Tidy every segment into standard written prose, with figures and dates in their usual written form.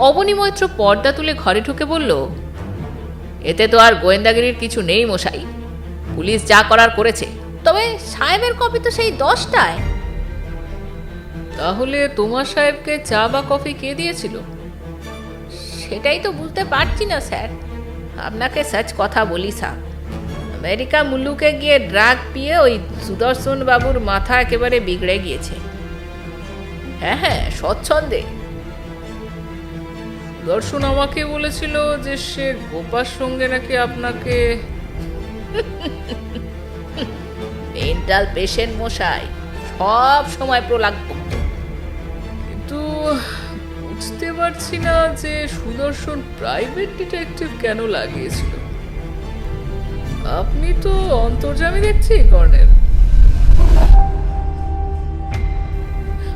অবনী মৈত্র পর্দা তুলে ঘরে ঢুকে বলল, এতে তো আর গোয়েন্দাগিরির কিছু নেই মশাই, পুলিশ যা করার করেছে। তবে সাহেবের কপি তো সেই 10টায়। তাহলে তোমার সাহেবকে চা বা কফি কে দিয়েছিল? সেটাই তো বুঝতে পারছি না স্যার, আপনাকে সচ কথা বলি স্যার। আমেরিকা মুল্লুকে গিয়ে ড্রাগ পিয়ে ওই সুদর্শন বাবুর মাথা একেবারে বিগড়ে গিয়েছে। হ্যাঁ হ্যাঁ, স্বচ্ছন্দে। সুদর্শন আমাকে বলেছিল যে সে গোপার সঙ্গে নাকি আপনাকে মেন্টাল পেশেন্ট মশাই, সব সময় প্রলাপ বকত। কিন্তু বুঝতে পারছি না যে সুদর্শন প্রাইভেট ডিটেকটিভ কেন লাগিয়েছিল। আপনি তো অন্তর্যামী দেখছি colonel.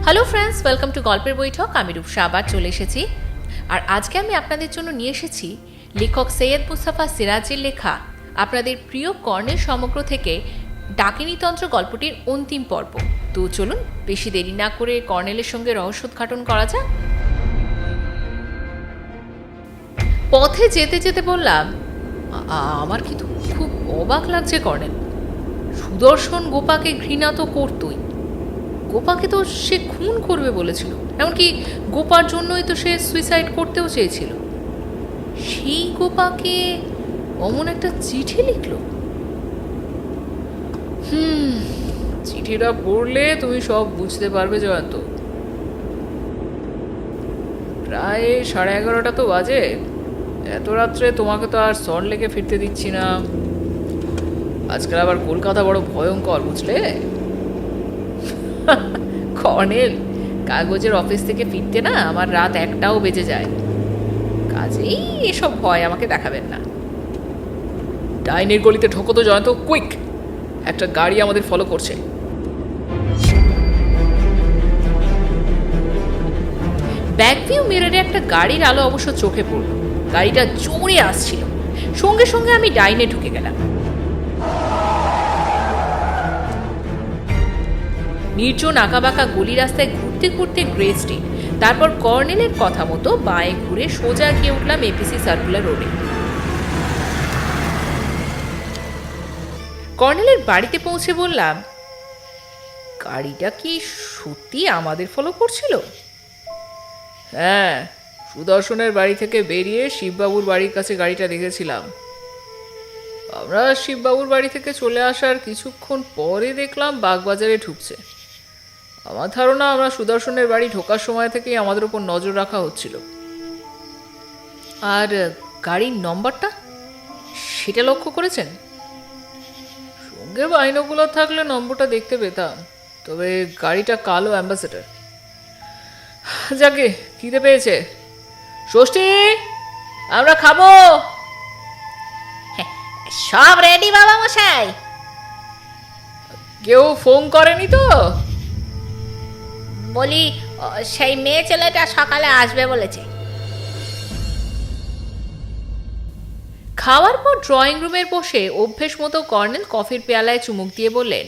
Hello friends, welcome to গল্পের বৈঠক। আমি রূপসা আবার চলে এসেছি। আর আজকে আমি আপনাদের জন্য নিয়ে এসেছি লেখক সৈয়দ মুস্তাফা সিরাজের লেখা আপনাদের প্রিয় কর্নেল সমগ্র থেকে ডাকিনীতন্ত্র গল্পটির অন্তিম পর্ব। তো চলুন বেশি দেরি না করে কর্নেলের সঙ্গে রহস্যোদ্ঘাটন করা যাক। পথে যেতে যেতে বললাম, আমার কিন্তু খুব অবাক লাগছে কর্নেল। সুদর্শন গোপাকে ঘৃণা তো করতই, গোপাকে তো সে খুন করবে বলেছিল, এমনকি গোপার জন্যই তো সে সুইসাইড করতেও চেয়েছিল। সেই গোপাকে অমন একটা চিঠি লিখলো। চিঠিটা পড়লে তুমি সব বুঝতে পারবে জয়ন্ত। প্রায় 11:30 তো বাজে। এত রাত্রে তোমাকে তো আর সল্ট লেকে ফিরতে দিচ্ছি না। আজকাল আবার কলকাতা বড় ভয়ঙ্কর, বুঝলে? কর্নেল, কাগজের অফিস থেকে ফিরতে না আমার রাত 1টাও বেজে যায়। কাজেই এসব ভয় আমাকে দেখাবেন না। ডাইনের গলিতে ঢোকো তো জয়ন্ত, কুইক! একটা গাড়ি আমাদের ফলো করছে। ব্যাকভিউ মিররে একটা গাড়ির আলো অবশ্য চোখে পড়ল। গাড়িটা জোরে আসছিল। সঙ্গে সঙ্গে আমি ডাইনে ঢুকে গেলাম। নির্জন আঁকাবাঁকা গলি রাস্তায় ঘুরতে ঘুরতে গ্রে স্ট্রিট, তারপর কর্নেলের কথা মতো বাঁয়ে ঘুরে সোজা গিয়ে উঠলাম এপিসি সার্কুলার রোডে। কর্নেলের বাড়িতে পৌঁছে বললাম, গাড়িটা কি সত্যি আমাদের ফলো করছিল? হ্যাঁ, সুদর্শনের বাড়ি থেকে বেরিয়ে শিববাবুর বাড়ির কাছে গাড়িটা দেখেছিলাম। আমরা শিববাবুর বাড়ি থেকে চলে আসার কিছুক্ষণ পরে দেখলাম বাগবাজারে ঢুকছে। আমার ধারণা আমরা সুদর্শনের বাড়ি ঢোকার সময় থেকেই আমাদের উপর নজর রাখা হচ্ছিল। আর গাড়ির নম্বরটা সেটা লক্ষ্য করেছেন? সঙ্গে বাইনোকুলার থাকলে নম্বরটা দেখতে পেতাম, তবে গাড়িটা কালো অ্যাম্বাসেডার। যাকে খিদে পেয়েছে। ষষ্ঠী, আমরা খাবো। সব রেডি বাবা মশাই। কেউ ফোন করেনি তো? বলি, সেই মেয়ে ছেলেটা সকালে আসবে বলেছে। খাওয়ার পর ড্রয়িং রুমে বসে অভ্যেস মতো কর্নেল কফির পেয়ালায় চুমুক দিয়ে বললেন,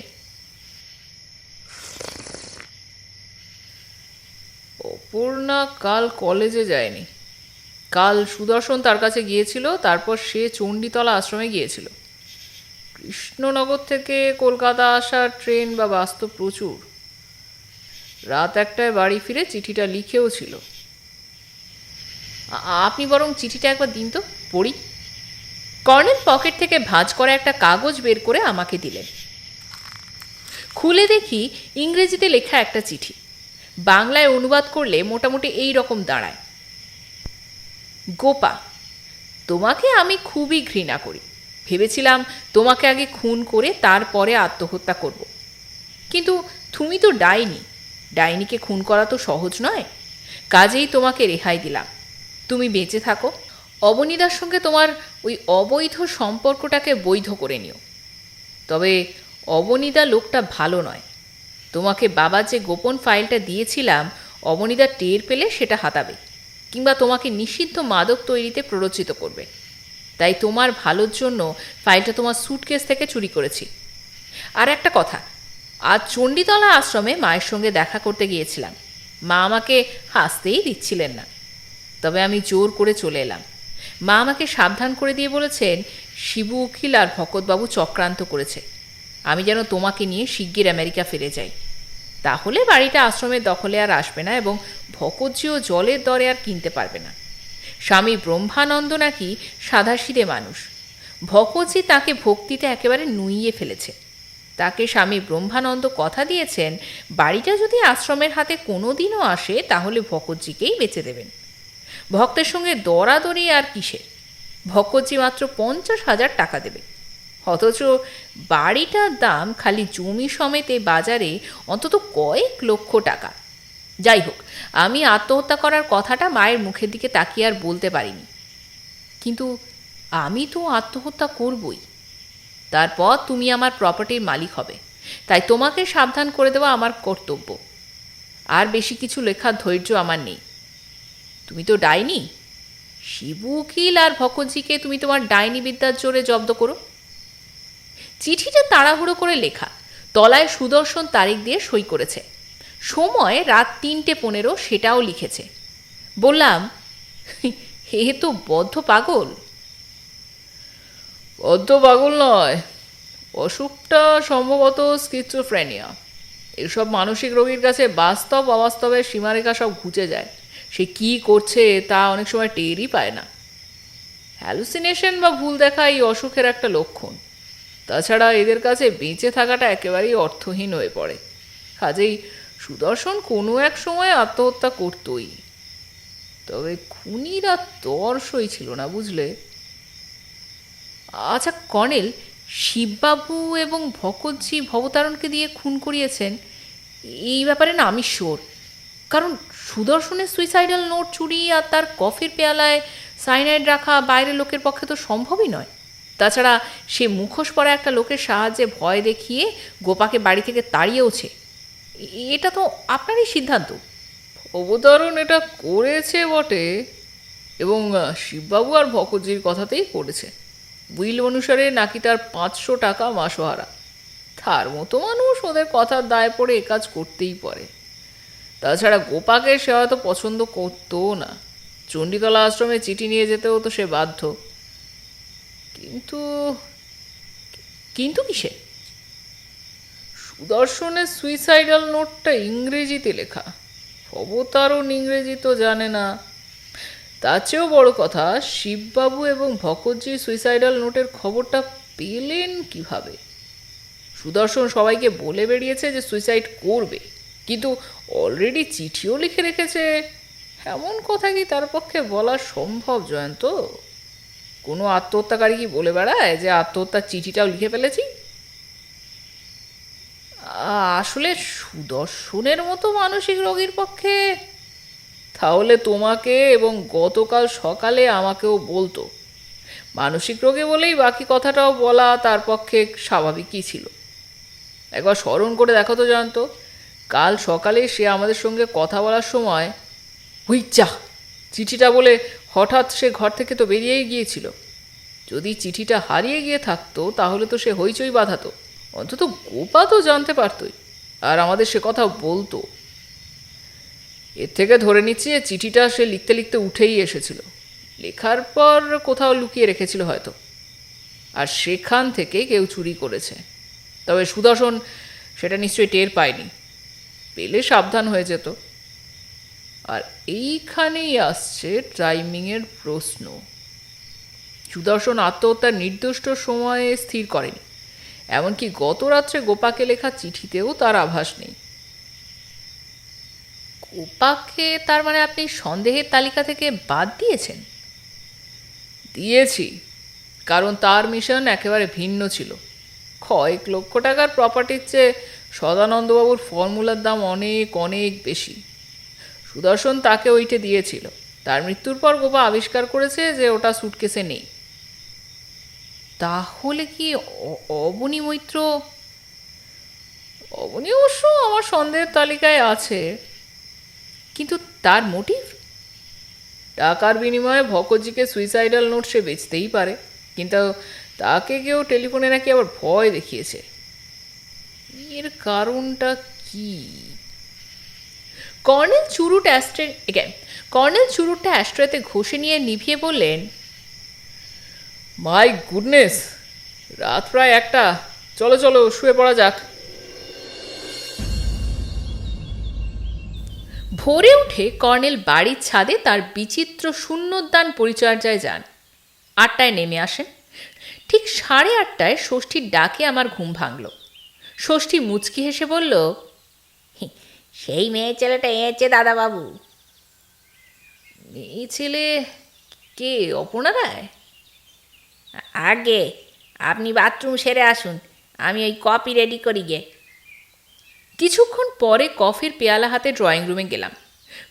অপূর্ণা কাল কলেজে যায়নি। কাল সুদর্শন তার কাছে গিয়েছিল, তারপর সে চণ্ডীতলা আশ্রমে গিয়েছিল। কৃষ্ণনগর থেকে কলকাতা আসার ট্রেন বা বাস তো প্রচুর। রাত 1টায় বাড়ি ফিরে চিঠিটা লিখেও ছিল। আপনি বরং চিঠিটা একবার দিন তো, পড়ি। কর্নেল পকেট থেকে ভাঁজ করা একটা কাগজ বের করে আমাকে দিলেন। খুলে দেখি ইংরেজিতে লেখা একটা চিঠি। বাংলায় অনুবাদ করলে মোটামুটি এই রকম দাঁড়ায়, গোপা, তোমাকে আমি খুবই ঘৃণা করি। ভেবেছিলাম তোমাকে আগে খুন করে তারপরে আত্মহত্যা করব। কিন্তু তুমি তো ডাইনি, ডাইনিকে খুন করা তো সহজ নয়। কাজেই তোমাকে রেহাই দিলাম। তুমি বেঁচে থাকো। অবনীদার সঙ্গে তোমার ওই অবৈধ সম্পর্কটাকে বৈধ করে নিও। তবে অবনীদা লোকটা ভালো নয়। তোমাকে বাবা যে গোপন ফাইলটা দিয়েছিলাম, অবনীদা টের পেলে সেটা হাতাবে, কিংবা তোমাকে নিষিদ্ধ মাদক তৈরিতে প্ররোচিত করবে। তাই তোমার ভালোর জন্য ফাইলটা তোমার স্যুটকেস থেকে চুরি করেছি। আর একটা কথা, আজ চণ্ডীতলা আশ্রমে মায়ের সঙ্গে দেখা করতে গিয়েছিলাম। মা আমাকে হাসতেই দিচ্ছিলেন না। তবে আমি জোর করে চলে এলাম। মা আমাকে সাবধান করে দিয়ে বলেছেন শিবু উকিল আর ভকতবাবু চক্রান্ত করেছে, আমি যেন তোমাকে নিয়ে শিগগির আমেরিকা ফিরে যাই। তাহলে বাড়িটা আশ্রমের দখলে আর আসবে না এবং ভকতজিও জলের দরে আর কিনতে পারবে না। স্বামী ব্রহ্মানন্দ নাকি সাধাসিধে মানুষ, ভকতজি তাকে ভক্তিতে একেবারে নুইয়ে ফেলেছে। তাকে স্বামী ব্রহ্মানন্দ কথা দিয়েছেন বাড়িটা যদি আশ্রমের হাতে কোনো দিনও আসে তাহলে ভকতজিকেই বেচে দেবেন। ভক্তের সঙ্গে দরাদরি আর কিসের, ভকতজি মাত্র 50,000 টাকা দেবে, অথচ বাড়িটার দাম খালি জমি সমেত এই বাজারে অন্তত কয়েক লক্ষ টাকা। যাই হোক, আমি আত্মহত্যা করার কথাটা মায়ের মুখের দিকে তাকিয়ে আর বলতে পারিনি। কিন্তু আমি তো আত্মহত্যা করবই, তারপর তুমি আমার প্রপার্টির মালিক হবে, তাই তোমাকে সাবধান করে দেওয়া আমার কর্তব্য। আর বেশি কিছু লেখার ধৈর্য আমার নেই। তুমি তো ডাইনি, শিবু উকিল আর ভকতজিকে তুমি তোমার ডাইনি বিদ্যার জোরে জব্দ করো। চিঠিটা তাড়াহুড়ো করে লেখা, তলায় সুদর্শন তারিখ দিয়ে সই করেছে, সময় রাত 3:15 সেটাও লিখেছে। বললাম, হে তো বদ্ধ পাগল। বদ্ধ পাগল নয়, অসুখটা সম্ভবত স্কিজোফ্রেনিয়া। এসব মানসিক রোগীর কাছে বাস্তব অবাস্তবের সীমারেখা সব ঘুচে যায়, সে কি করছে তা অনেক সময় টেরই পায় না। হ্যালুসিনেশন বা ভুল দেখা এই অসুখের একটা লক্ষণ। তাছাড়া এদের কাছে বেঁচে থাকাটা একেবারেই অর্থহীন হয়ে পড়ে। কাজেই সুদর্শন কোনো এক সময় আত্মহত্যা করতই। তবে খুনিরা তর্সই ছিল না, বুঝলে। আচ্ছা কর্নেল, শিববাবু এবং ভকতজি ভবতারণকে দিয়ে খুন করিয়েছেন এই ব্যাপারে না আমি শিওর। কারণ সুদর্শনের সুইসাইডাল নোট চুরি আর তার কফির পেয়ালায় সাইনাইড রাখা বাইরের লোকের পক্ষে তো সম্ভবই নয়। তাছাড়া সে মুখোশ পরা একটা লোকের সাহায্যে ভয় দেখিয়ে গোপাকে বাড়ি থেকে তাড়িয়েওছে। এটা তো আপনারই সিদ্ধান্ত। অবতারণ এটা করেছে বটে, এবং শিববাবু আর ভকতজির কথাতেই করেছে। উইল অনুসারে নাকি তার 500 টাকা মাসোহারা। তার মতো মানুষ ওদের কথার দায় পড়ে এ কাজ করতেই পারে। তাছাড়া গোপাকে সে হয়তো পছন্দ করতো না, চণ্ডীতলা আশ্রমে চিঠি নিয়ে যেতেও তো সে বাধ্য। কিন্তু কিন্তু কিসে? সুদর্শনের সুইসাইডাল নোটটা ইংরেজিতে লেখা, অবতারণ ইংরেজি তো জানে না। তার চেয়েও বড় কথা, শিববাবু এবং ভকতজির সুইসাইডাল নোটের খবরটা পেলেন কিভাবে? সুদর্শন সবাইকে বলে বেরিয়েছে যে সুইসাইড করবে, কিন্তু অলরেডি চিঠিও লিখে রেখেছে। এমন কথা কি তার পক্ষে বলা সম্ভব জয়ন্ত? কোনো আত্মহত্যাকারী কি বলে বেড়ায় যে আত্মহত্যার চিঠিটাও লিখে ফেলেছি? আসলে সুদর্শনের মতো মানসিক রোগীর পক্ষে। তাহলে তোমাকে এবং গতকাল সকালে আমাকেও বলতো। মানসিক রোগে বলেই বাকি কথাটাও বলা তার পক্ষে স্বাভাবিকই ছিল। একবার স্মরণ করে দেখো তো জয়ন্ত, কাল সকালে সে আমাদের সঙ্গে কথা বলার সময় হুইচা চিঠিটা বলে হঠাৎ সে ঘর থেকে তো বেরিয়েই গিয়েছিল। যদি চিঠিটা হারিয়ে গিয়ে থাকতো তাহলে তো সে হইচই বাঁধাতো, অন্তত গোপা তো জানতে পারতই, আর আমাদের সে কথা বলতো। এর থেকে ধরে নিচ্ছি যে চিঠিটা সে লিখতে লিখতে উঠেই এসেছিল, লেখার পর কোথাও লুকিয়ে রেখেছিল হয়তো, আর সেখান থেকে কেউ চুরি করেছে। তবে সুদর্শন সেটা নিশ্চয়ই টের পায়নি, পেলে সাবধান হয়ে যেত। আর এইখানেই আসছে টাইমিংয়ের প্রশ্ন। সুদর্শন আত্মহত্যার নির্দিষ্ট সময়ে স্থির করেনি, এমনকি গত রাত্রে গোপাকে লেখা চিঠিতেও তার আভাস নেই। গোপাকে তার মানে আপনি সন্দেহের তালিকা থেকে বাদ দিয়েছেন? দিয়েছি, কারণ তার মিশন একেবারে ভিন্ন ছিল। কয়েক লক্ষ টাকার প্রপার্টির চেয়ে সদানন্দবাবুর ফর্মুলার দাম অনেক অনেক বেশি। সুদর্শন তাকে ওইটে দিয়েছিল। তার মৃত্যুর পর গোপা আবিষ্কার করেছে যে ওটা সুটকেসে নেই। তাহলে কি অবনী মৈত্র? অবনী অবশ্য আমার সন্দেহের তালিকায় আছে, কিন্তু তার মোটিভ? টাকার বিনিময়ে ভকতজিকে সুইসাইডাল নোট সে বেচতেই পারে, কিন্তু তাকে কেউ টেলিফোনে নাকি আবার ভয় দেখিয়েছে। এর কারণটা কি? কর্নেল চুরুটটা অ্যাস্ট্রেতে ঘষে নিয়ে নিভিয়ে বললেন, মাই গুডনেস, রাত প্রায় 1টা, চলো চলো শুয়ে পড়া যাক। ভোরে উঠে কর্নেল বাড়ির ছাদে তার বিচিত্র শূন্যোদ্যান পরিচর্যায় যান। 8টায় নেমে আসেন। ঠিক 8:30টায় ষষ্ঠীর ডাকে আমার ঘুম ভাঙল। ষষ্ঠী মুচকি হেসে বলল, সেই মেয়ে ছেলেটা এসেছে দাদাবাবু। মেয়ে ছেলে কে? অপর্ণা রায়? আগে আপনি বাথরুম সেরে আসুন, আমি ওই কপি রেডি করি গে। কিছুক্ষণ পরে কফির পেয়ালা হাতে ড্রয়িং রুমে গেলাম।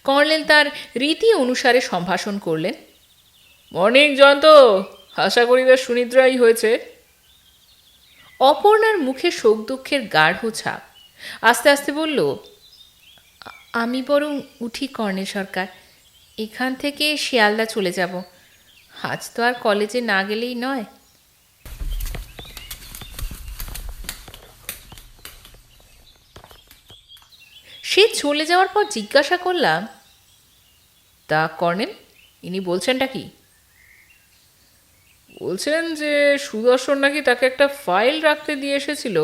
কর্নেল তার রীতি অনুসারে সম্ভাষণ করলেন। মর্নিং জয়ন্ত, আশা করি বেশ সুনিদ্রাই হয়েছে। অপর্ণার মুখে শোক দুঃখের গাঢ় ছাপ। আস্তে আস্তে বলল, আমি বরং উঠি কর্নেল সরকার, এখান থেকে শিয়ালদা চলে যাব। আজ তো আর কলেজে না গেলেই নয়। সে চলে যাওয়ার পর জিজ্ঞাসা করলাম, তা কর্নেল, ইনি বলছেনটা কি? বলছেন যে সুদর্শন নাকি তাকে একটা ফাইল রাখতে দিয়ে এসেছিল,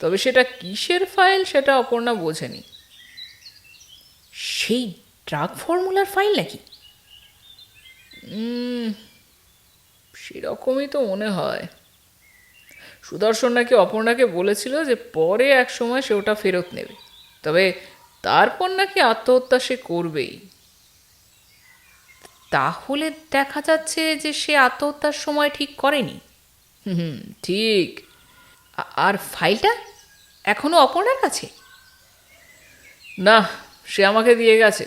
তবে সেটা কিসের ফাইল সেটা অপর্ণা বোঝেনি। সেই ড্রাগ ফর্মুলার ফাইল নাকি? সেরকমই তো মনে হয়। সুদর্শন নাকি অপর্ণাকে বলেছিল যে পরে এক সময় সে ওটা ফেরত নেবে, তবে তারপর নাকি আত্মহত্যা সে করবেই। তাহলে দেখা যাচ্ছে যে সে আত্মহত্যার সময় ঠিক করেনি। ঠিক। আর ফাইলটা এখনো অপর্ণার কাছে? না, সে আমাকে দিয়ে গেছে।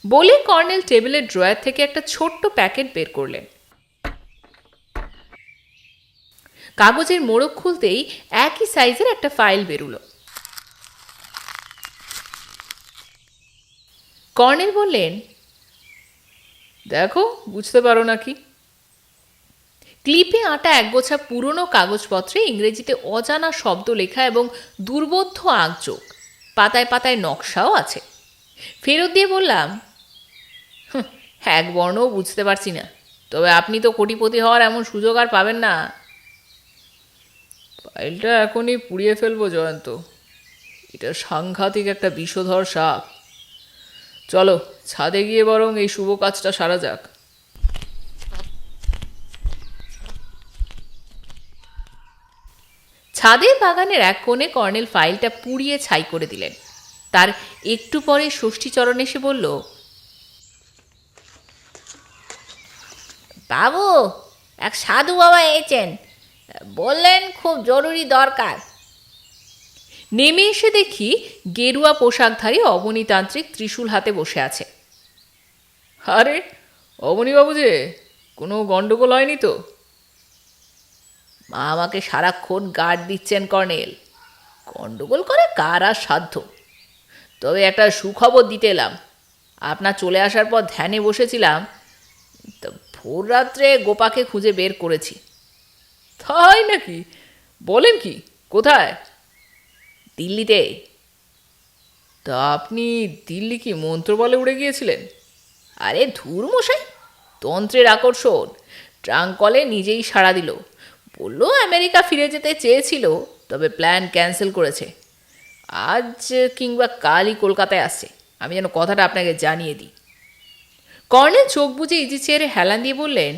বলে কর্নেল টেবিলের ড্রয়ার থেকে একটা ছোট্ট প্যাকেট বের করলেন। কাগজের মোড়ক খুলতেই একই সাইজের একটা ফাইল বেরুলো। কর্নেল বললেন, দেখো, বুঝতে পারো নাকি? ক্লিপে আঁটা একগোছা পুরনো কাগজপত্রে ইংরেজিতে অজানা শব্দ লেখা এবং দুর্বোধ্য আঁকযোগ, পাতায় পাতায় নকশাও আছে। ফেরত দিয়ে বললাম, এক বর্ণও বুঝতে পারছি না, তবে আপনি তো কোটিপতি হওয়ার এমন সুযোগ আর পাবেন না। ফাইলটা এখনই পুড়িয়ে ফেলবো জয়ন্ত, এটা সাংঘাতিক একটা বিষধর সাপ। চলো ছাদে গিয়ে বরং এই শুভ কাজটা সারা যাক। ছাদের বাগানের এক কোণে কর্নেল ফাইলটা পুড়িয়ে ছাই করে দিলেন। তার একটু পরে ষষ্ঠীচরণ এসে বলল, বাবু, এক সাধু বাবা এসেছেন, বললেন খুব জরুরি দরকার। নেমে এসে দেখি গেরুয়া পোশাকধারী অবনীতান্ত্রিক ত্রিশূল হাতে বসে আছে। আরে অবনীবাবু যে, কোনো গণ্ডগোল হয়নি তো? মা আমাকে সারাক্ষণ গার্ড দিচ্ছেন কর্নেল, গণ্ডগোল করে কার আর সাধ্য। তবে একটা সুখবর দিতে এলাম। আপনার চলে আসার পর ধ্যানে বসেছিলাম, তো ভোর রাত্রে গোপাকে খুঁজে বের করেছি। তাই নাকি? বলেন কি, কোথায়? দিল্লিতে। তা আপনি দিল্লি কি মন্ত্রবলে উড়ে গিয়েছিলেন? আরে ধুর মশাই, তন্ত্রের আকর্ষণ। ট্রাঙ্ক কলে নিজেই সাড়া দিল, বলল আমেরিকা ফিরে যেতে চেয়েছিল, তবে প্ল্যান ক্যান্সেল করেছে। আজ কিংবা কালই কলকাতায় আসছে। আমি যেন কথাটা আপনাকে জানিয়ে দিই। কর্নেল চোখ বুজে ইজি চেয়ারে হেলান দিয়ে বললেন,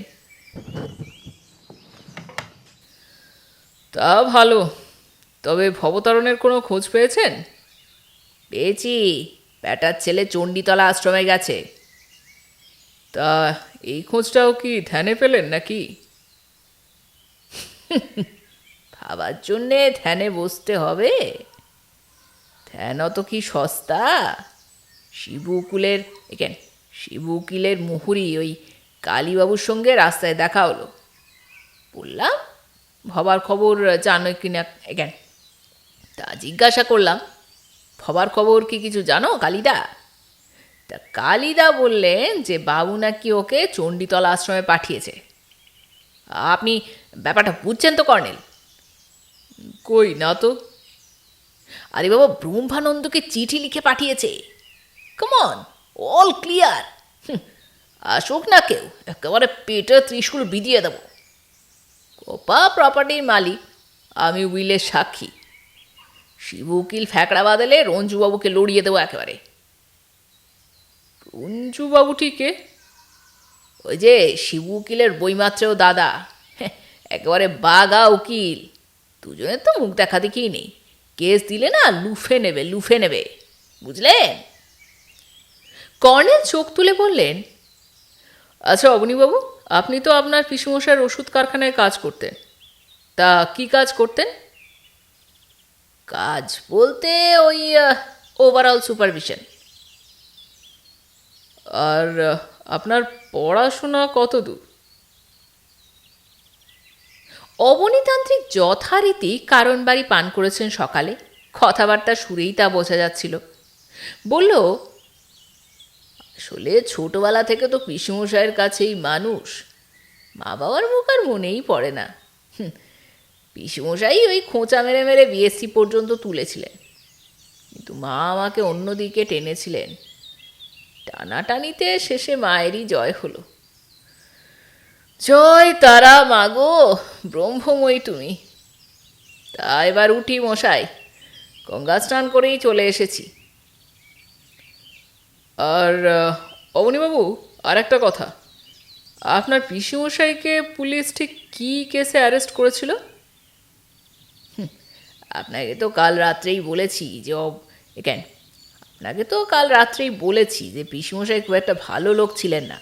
তা ভালো, তবে ভবতারণের কোনো খোঁজ পেয়েছেন? পেয়েছি, ব্যাটার ছেলে চণ্ডীতলা আশ্রমে গেছে। তা এই খোঁজটাও কি ধ্যানে পেলেন নাকি? ভাবার জন্যে ধ্যানে বসতে হবে? ধ্যান অত কি সস্তা? শিবু উকিলের মুহুরি ওই কালীবাবুর সঙ্গে রাস্তায় দেখা হলো। বললাম, ভবার খবর জানো কিনা একেন? তা জিজ্ঞাসা করলাম, ভবার খবর কি কিছু জানো কালিদা? তা কালিদা বললেন যে বাবু নাকি ওকে চণ্ডীতলা আশ্রমে পাঠিয়েছে। আপনি ব্যাপারটা বুঝছেন তো কর্নেল? কই না তো। আরে বাবা, ব্রহ্মানন্দকে চিঠি লিখে পাঠিয়েছে। Come on, all clear. আসুক না কেউ, একেবারে পেটে ত্রিশূল বিধিয়ে দেব। কোপা প্রপার্টির মালিক, আমি উইলের সাক্ষী। শিবু উকিল ফ্যাকড়া বাদলে রঞ্জুবাবুকে লড়িয়ে দেবো একেবারে। রঞ্জুবাবু ঠিকে? ওই যে শিবু উকিলের বইমাত্রেও দাদা, একেবারে বাগা উকিল। দুজনের তো মুখ দেখা দেখিই নেই, কেস দিলে না লুফে নেবে, লুফে নেবে, বুঝলেন? কর্নেল চোখ তুলে বললেন, আচ্ছা অবনীবাবু, আপনি তো আপনার পিসুমশাইয়ের ওষুধ কারখানায় কাজ করতেন, তা কি কাজ করতেন? কাজ বলতে ওই ওভারঅল সুপারভিশন। আর আপনার পড়াশোনা কত দূর? অবনীতান্ত্রিক যথারীতি কারণ বাড়ি পান করেছেন সকালে, কথাবার্তা সুরেই তা বোঝা যাচ্ছিল। বলল, আসলে ছোটবেলা থেকে তো পিসুমশাইয়ের কাছেই মানুষ, মা বাবার মুখ আর মনেই পড়ে না। পিসুমশাই ওই খোঁচা মেরে মেরে বিএসসি পর্যন্ত তুলেছিলেন, কিন্তু মা আমাকে অন্যদিকে টেনেছিলেন। টানাটানিতে শেষে মায়েরই জয় হলো। জয় তারা মাগো, ব্রহ্মময়ী তুমি। তা এবার উঠি মশাই, গঙ্গা স্নান করেই চলে এসেছি। আর অবনীবাবু, আর একটা কথা, আপনার পিসিমশাইকে পুলিশ ঠিক কী কেসে অ্যারেস্ট করেছিল? আপনাকে তো কাল রাত্রেই বলেছি যে কেন আপনাকে তো কাল রাত্রেই বলেছি যে পিসিমশাই খুব একটা ভালো লোক ছিলেন না।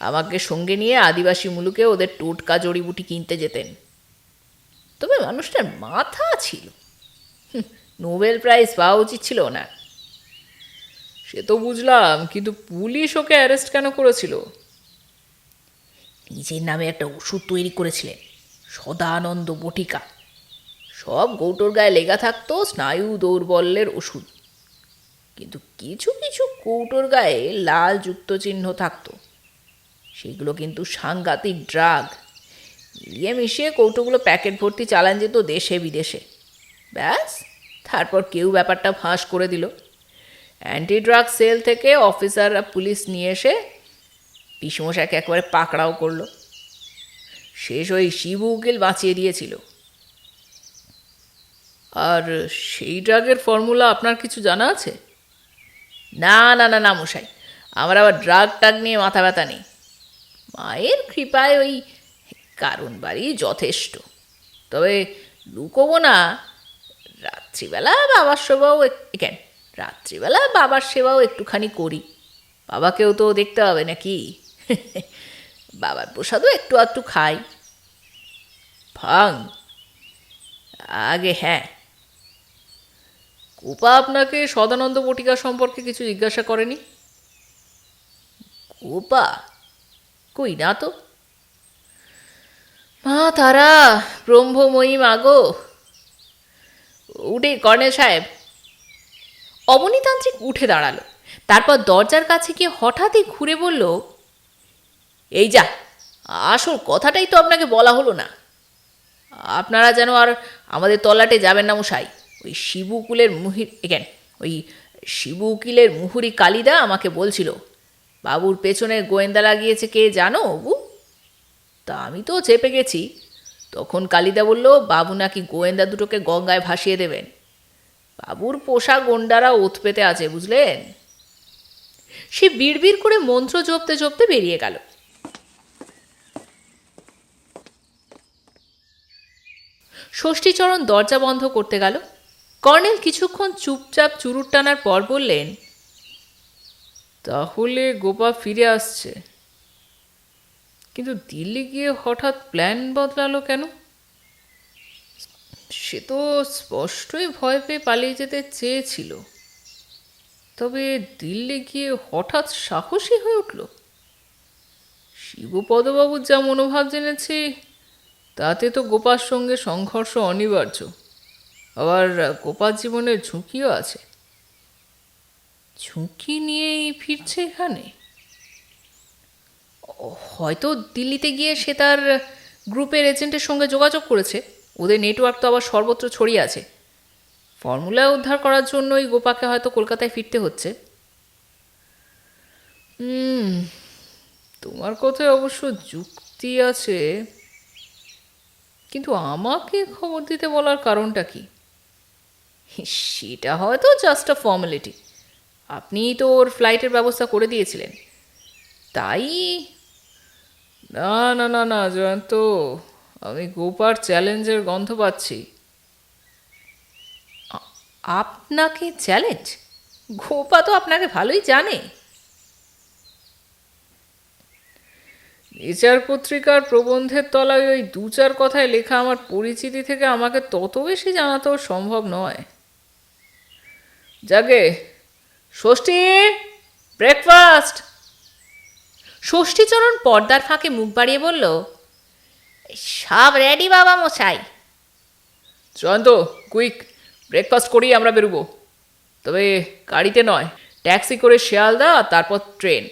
আমাকে সঙ্গে নিয়ে আদিবাসী মুলুকে ওদের টোটকা জড়িবুটি কিনতে যেতেন। তবে মানুষটার মাথা ছিল, নোবেল প্রাইজ পাওয়া উচিত ছিল না। সে তো বুঝলাম, কিন্তু পুলিশ ওকে অ্যারেস্ট কেন করেছিল? নিজের নামে একটা ওষুধ তৈরি করেছিলেন, সদানন্দ বটিকা। সব কৌটোর গায়ে লেগা থাকতো স্নায়ু দৌর্বল্যের ওষুধ, কিন্তু কিছু কিছু কৌটোর গায়ে লাল যুক্ত চিহ্ন থাকতো, সেগুলো কিন্তু সাংঘাতিক ড্রাগ। মিলিয়ে মিশিয়ে কৌটোগুলো প্যাকেট ভর্তি চালান যেত দেশে বিদেশে। ব্যাস, তারপর কেউ ব্যাপারটা ফাঁস করে দিল। অ্যান্টি ড্রাগ সেল থেকে অফিসাররা পুলিশ নিয়ে এসে পিসমশাইকে একেবারে পাকড়াও করলো। শেষ ওই শিবু উকিল বাঁচিয়ে দিয়েছিল। আর সেই ড্রাগের ফর্মুলা আপনার কিছু জানা আছে? না না না না মশাই, আমার আবার ড্রাগ টাগ নিয়ে মাথা ব্যথা নেই। মায়ের কৃপায় ওই কারণ বাড়ি যথেষ্ট। তবে লুকোবো না, রাত্রিবেলা বাবার সেবাও একটুখানি করি। বাবাকেও তো দেখতে হবে নাকি? বাবার প্রসাদও একটু আধটু খাই। ভাং? আগে হ্যাঁ। কোপা আপনাকে সদানন্দ বটিকা সম্পর্কে কিছু জিজ্ঞাসা করেনি? কোপা? কই না তো। মা তারা, ব্রহ্মময়ী মাগো। উঠে কর্নেল সাহেব। অবনীতান্ত্রিক উঠে দাঁড়ালো, তারপর দরজার কাছে গিয়ে হঠাৎই ঘুরে বলল, এই যা, আসল কথাটাই তো আপনাকে বলা হলো না। আপনারা যেন আর আমাদের তল্লাটে যাবেন না মশাই। ওই শিবু উকিলের মুহুরি কালিদা আমাকে বলছিল, বাবুর পেছনে গোয়েন্দা লাগিয়েছে কে জানো বাবু? তা আমি তো চেপে গেছি। তখন কালিদা বলল, বাবু নাকি গোয়েন্দা দুটোকে গঙ্গায় ভাসিয়ে দেবেন। বাবুর পোষা গন্ডারা ওত পেতে আছে, বুঝলেন? সে বিড়বিড় করে মন্ত্র জপতে জপতে বেরিয়ে গেল। ষষ্ঠীচরণ দরজা বন্ধ করতে গেল। কর্নেল কিছুক্ষণ চুপচাপ চুরুট টানার পর বললেন, তাহলে গোপা ফিরে আসছে, কিন্তু দিল্লি গিয়ে হঠাৎ প্ল্যান বদলালো কেন? সে তো স্পষ্টই ভয় পেয়ে পালিয়ে যেতে চেয়েছিল, তবে দিল্লি গিয়ে হঠাৎ সাহসী হয়ে উঠল। শিবপদবাবুর যা মনোভাব জেনেছি, তাতে তো গোপার সঙ্গে সংঘর্ষ অনিবার্য। আবার গোপার জীবনের ঝুঁকিও আছে। ঝুঁকি নিয়েই ফিরছে এখানে। হয়তো দিল্লিতে গিয়ে সে তার গ্রুপের এজেন্টের সঙ্গে যোগাযোগ করেছে। ওদের নেটওয়ার্ক তো আবার সর্বত্র ছড়িয়ে আছে। ফর্মুলা উদ্ধার করার জন্যই গোপাকে হয়তো কলকাতায় ফিরতে হচ্ছে। হুম, তোমার কথায় অবশ্য যুক্তি আছে, কিন্তু আমাকে খবর দিতে বলার কারণটা কি? সেটা হয়তো জাস্ট আ ফর্মালিটি। আপনিই তো ওর ফ্লাইটের ব্যবস্থা করে দিয়েছিলেন, তাই। না না না না জয়ন্ত, আমি গোপার চ্যালেঞ্জের গন্ধ পাচ্ছি। আপনাকে চ্যালেঞ্জ? গোপা তো আপনাকে ভালোই জানে। বিচার পত্রিকার প্রবন্ধের তলায় ওই দু চার কথায় লেখা আমার পরিচিতি থেকে আমাকে তত বেশি জানাতেও সম্ভব নয়। যাকে ষষ্ঠী, ব্রেকফাস্ট। ষষ্ঠীচরণ পর্দার ফাঁকে মুখ বাড়িয়ে বলল, সব রেডি বাবা মশাই। জয়ন্ত, কুইক, ব্রেকফাস্ট করেই আমরা বেরোবো। তবে গাড়িতে নয়, ট্যাক্সি করে শিয়ালদা, তারপর ট্রেন।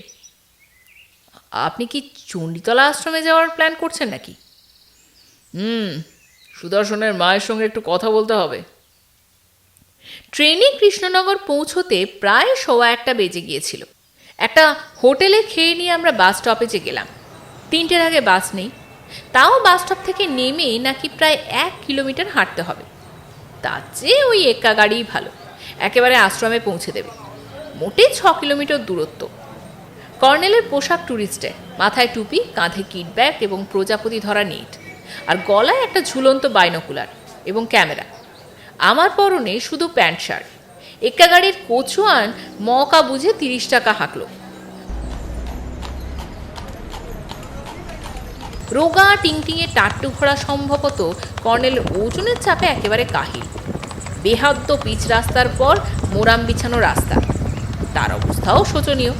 আপনি কি চণ্ডীতলা আশ্রমে যাওয়ার প্ল্যান করছেন নাকি? হুম, সুদর্শনের মায়ের সঙ্গে একটু কথা বলতে হবে। ট্রেনে কৃষ্ণনগর পৌঁছতে প্রায় 1:15 বেজে গিয়েছিল। একটা হোটেলে খেয়ে নিয়ে আমরা বাস স্টপেজে গেলাম। 3টের আগে বাস নেই, তাও বাস স্টপ থেকে নেমে নাকি প্রায় 1 কিলোমিটার হাঁটতে হবে। তার চেয়ে ওই একা গাড়িই ভালো, একেবারে আশ্রমে পৌঁছে দেবে। মোটে 6 কিলোমিটার দূরত্ব। কর্নেলের পোশাক ট্যুরিস্টে, মাথায় টুপি, কাঁধে কিট ব্যাগ এবং প্রজাপতি ধরা নেট, আর গলায় একটা ঝুলন্ত বাইনোকুলার এবং ক্যামেরা। আমার পরনে শুধু প্যান্ট শার্ট। একা গাড়ির কোচওয়ান মকা বুঝে 30 টাকা হাঁকলো। রোগা টিংটিংয়ে টাট্টু ঘোড়া সম্ভবত কর্নেলের ওজনের চাপে একেবারে কাহিল। বেহাদ্য পিচ রাস্তার পর মোরাম বিছানো রাস্তা, তার অবস্থাও শোচনীয়।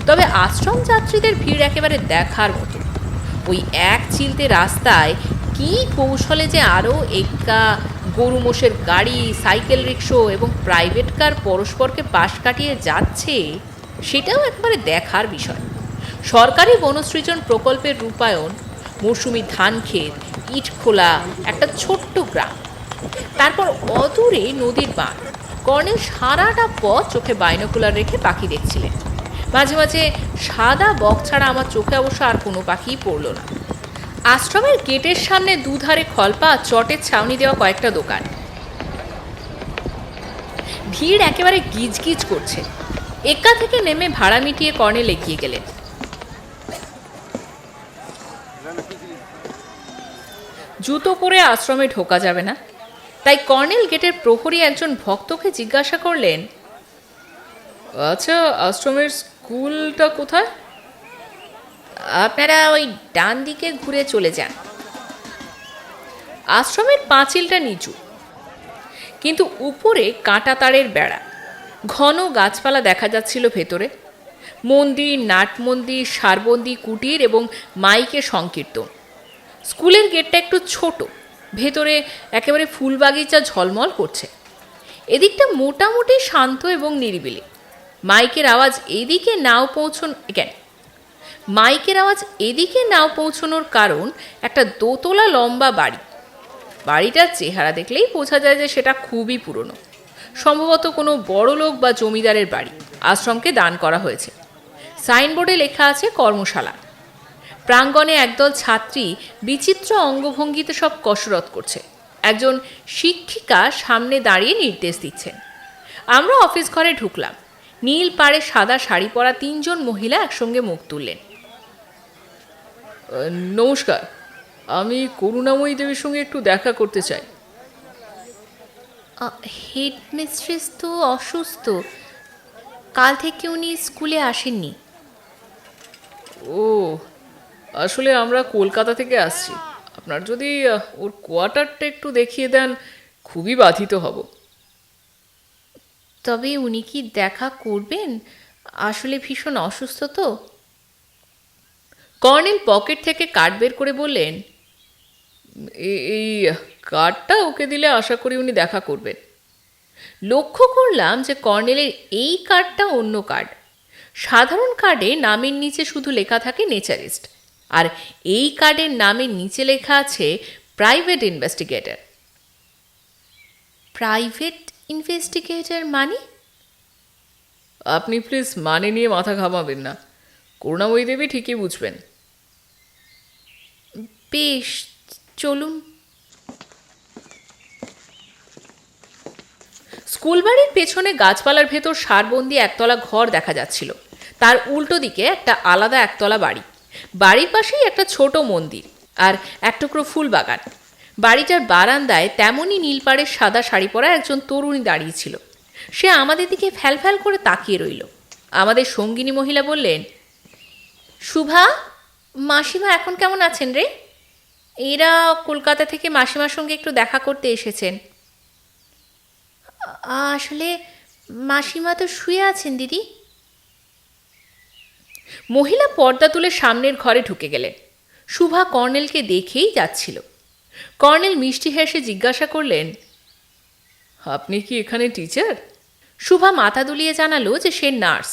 তবে আশ্রম যাত্রীদের ভিড় একেবারে দেখার মতো। ওই এক চিলতে রাস্তায় কি কৌশলে যে আরও এক্কা, গরু মোষের গাড়ি, সাইকেল রিক্সো এবং প্রাইভেট কার পরস্পরকে পাশ কাটিয়ে যাচ্ছে, সেটাও একেবারে দেখার বিষয়। সরকারি বনসৃজন প্রকল্পের রূপায়ণ, মৌসুমি ধান ক্ষেত, ইট খোলা একটা ছোট্ট গ্রাম, তারপর অদূরে নদীর বাঁধ। কর্নেল সারাটা পথ চোখে বাইনোকুলার রেখে পাখি দেখছিলেন। মাঝে মাঝে সাদা বক ছাড়া আমার চোখে অবশ্য আর কোনো পাখিই পড়ল না। আশ্রমের গেটের সামনে দুধারে খলপা চটের ছাউনি দেওয়া কয়েকটা দোকান। ভিড় একেবারে গিজগিজ করছে। একা থেকে নেমে ভাড়া মিটিয়ে কর্নেল এগিয়ে গেলেন। জুতো পরে আশ্রমে ঢোকা যাবে না, তাই কর্নেল গেটের প্রহরী একজন ভক্তকে জিজ্ঞাসা করলেন, আচ্ছা, আশ্রমের স্কুলটা কোথায়? আপনারা ওই ডান দিকে ঘুরে চলে যান। আশ্রমের পাঁচিলটা নিচু, কিন্তু উপরে কাঁটা তারের বেড়া। ঘন গাছপালা দেখা যাচ্ছিল ভেতরে। মন্দির, নাট মন্দির, সারবন্দি কুটির এবং মাইকে সংকীর্তন। স্কুলের গেটটা একটু ছোট, ভেতরে একেবারে ফুলবাগিচা ঝলমল করছে। এদিকটা মোটামুটি শান্ত এবং নিরিবিলি। মাইকের আওয়াজ এদিকে নাও পৌঁছনোর কারণ একটা দোতলা লম্বা বাড়ি। বাড়িটার চেহারা দেখলেই বোঝা যায় যে সেটা খুবই পুরনো, সম্ভবত কোনো বড়লোক বা জমিদারের বাড়ি। আশ্রমকে দান করা হয়েছে। সাইনবোর্ডে লেখা আছে কর্মশালা। প্রাঙ্গণে একদল ছাত্রী বিচিত্র অঙ্গভঙ্গিতে সব কসরত করছে। একজন শিক্ষিকা সামনে দাঁড়িয়ে নির্দেশ দিচ্ছেন। আমরা অফিস ঘরে ঢুকলাম। নীল পাড়ে সাদা শাড়ি পরা 3জন মহিলা একসঙ্গে মুখ তুললেন। নমস্কার, আমি করুণাময়ী দেবীর সঙ্গে একটু দেখা করতে চাই। হেডমিস্ট্রেস তো অসুস্থ, কাল থেকে উনি স্কুলে আসেননি। ও, আসলে আমরা কলকাতা থেকে আসছি। আপনার যদি ওর কোয়ার্টারটা একটু দেখিয়ে দেন, খুবই বাধিত হব। তবে উনি কি দেখা করবেন? আসলে ভীষণ অসুস্থ তো। কর্নেল পকেট থেকে কার্ড বের করে বললেন, এই কার্ডটা ওকে দিলে আশা করি উনি দেখা করবেন। লক্ষ্য করলাম যে কর্নেলের এই কার্ডটা অন্য কার্ড। সাধারণ কার্ডে নামের নিচে শুধু লেখা থাকে নেচারিস্ট, আর এই কার্ডের নামের নিচে লেখা আছে প্রাইভেট ইনভেস্টিগেটর। প্রাইভেট ইনভেস্টিগেটর মানে? আপনি প্লিজ মানে নিয়ে মাথা ঘামাবেন না। করুণাময়ী দেবী ঠিকই বুঝবেন। বেশ, চলুন। স্কুলবাড়ির পেছনে গাছপালার ভেতর সারবন্দি একতলা ঘর দেখা যাচ্ছিল। তার উল্টো দিকে একটা আলাদা একতলা বাড়ি। বাড়ির পাশেই একটা ছোট মন্দির আর এক টুকরো ফুল বাগান। বাড়িটার বারান্দায় তেমনই নীলপাড়ের সাদা শাড়ি পরা একজন তরুণী দাঁড়িয়েছিল। সে আমাদের দিকে ফ্যালফ্যাল করে তাকিয়ে রইল। আমাদের সঙ্গিনী মহিলা বললেন, শুভা, মাসিমা এখন কেমন আছেন রে? এরা কলকাতা থেকে মাসিমার সঙ্গে একটু দেখা করতে এসেছেন। আসলে মাসিমা তো শুয়ে আছেন দিদি। মহিলা পর্দা তুলে সামনের ঘরে ঢুকে গেলেন। শুভা কর্নেলকে দেখেই যাচ্ছিল। কর্নেল মিষ্টি হেসে জিজ্ঞাসা করলেন, আপনি কি এখানে টিচার? শুভা মাথা দুলিয়ে জানালো যে সে নার্স।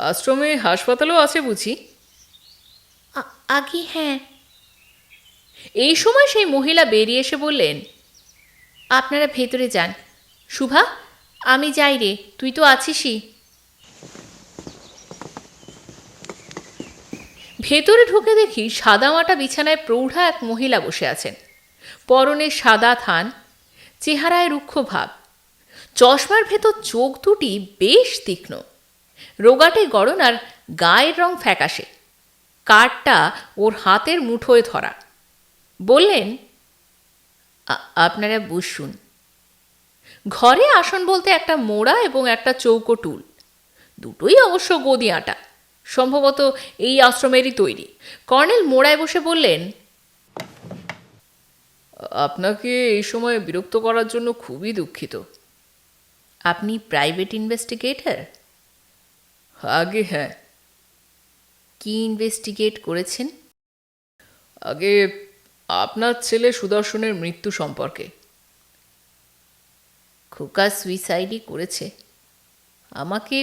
আশ্রমে হাসপাতালও আছে বুঝি? আগে হ্যাঁ। এই সময় সেই মহিলা বেরিয়ে এসে বললেন, আপনারা ভেতরে যান। শুভা, আমি যাই রে, তুই তো আছিসই। ভেতরে ঢুকে দেখি সাদামাটা বিছানায় প্রৌঢ়া এক মহিলা বসে আছেন। পরনে সাদা থান, চেহারায় রুক্ষ ভাব। চশমার ভেতর চোখ দুটি বেশ তীক্ষ্ণ, রোগাটে গড়ন আর গায়ের রং ফ্যাকাশে। কাঠটা ওর হাতের মুঠোয় ধরা। বললেন, আপনারা বসুন। ঘরে আসন বলতে একটা মোড়া এবং একটা চৌকো টুল, দুটোই অবশ্য গদি আটা, সম্ভবত এই আশ্রমেরই তৈরি। কর্নেল মোড়ায় বসে বললেন, আপনাকে এই সময় বিরক্ত করার জন্য খুবই দুঃখিত। আপনি প্রাইভেট ইনভেস্টিগেটর? আগে হ্যাঁ। কি ইনভেস্টিগেট করেছেন? আগে আপনার ছেলে সুদর্শনের মৃত্যু সম্পর্কে। খোকা সুইসাইডই করেছে। আমাকে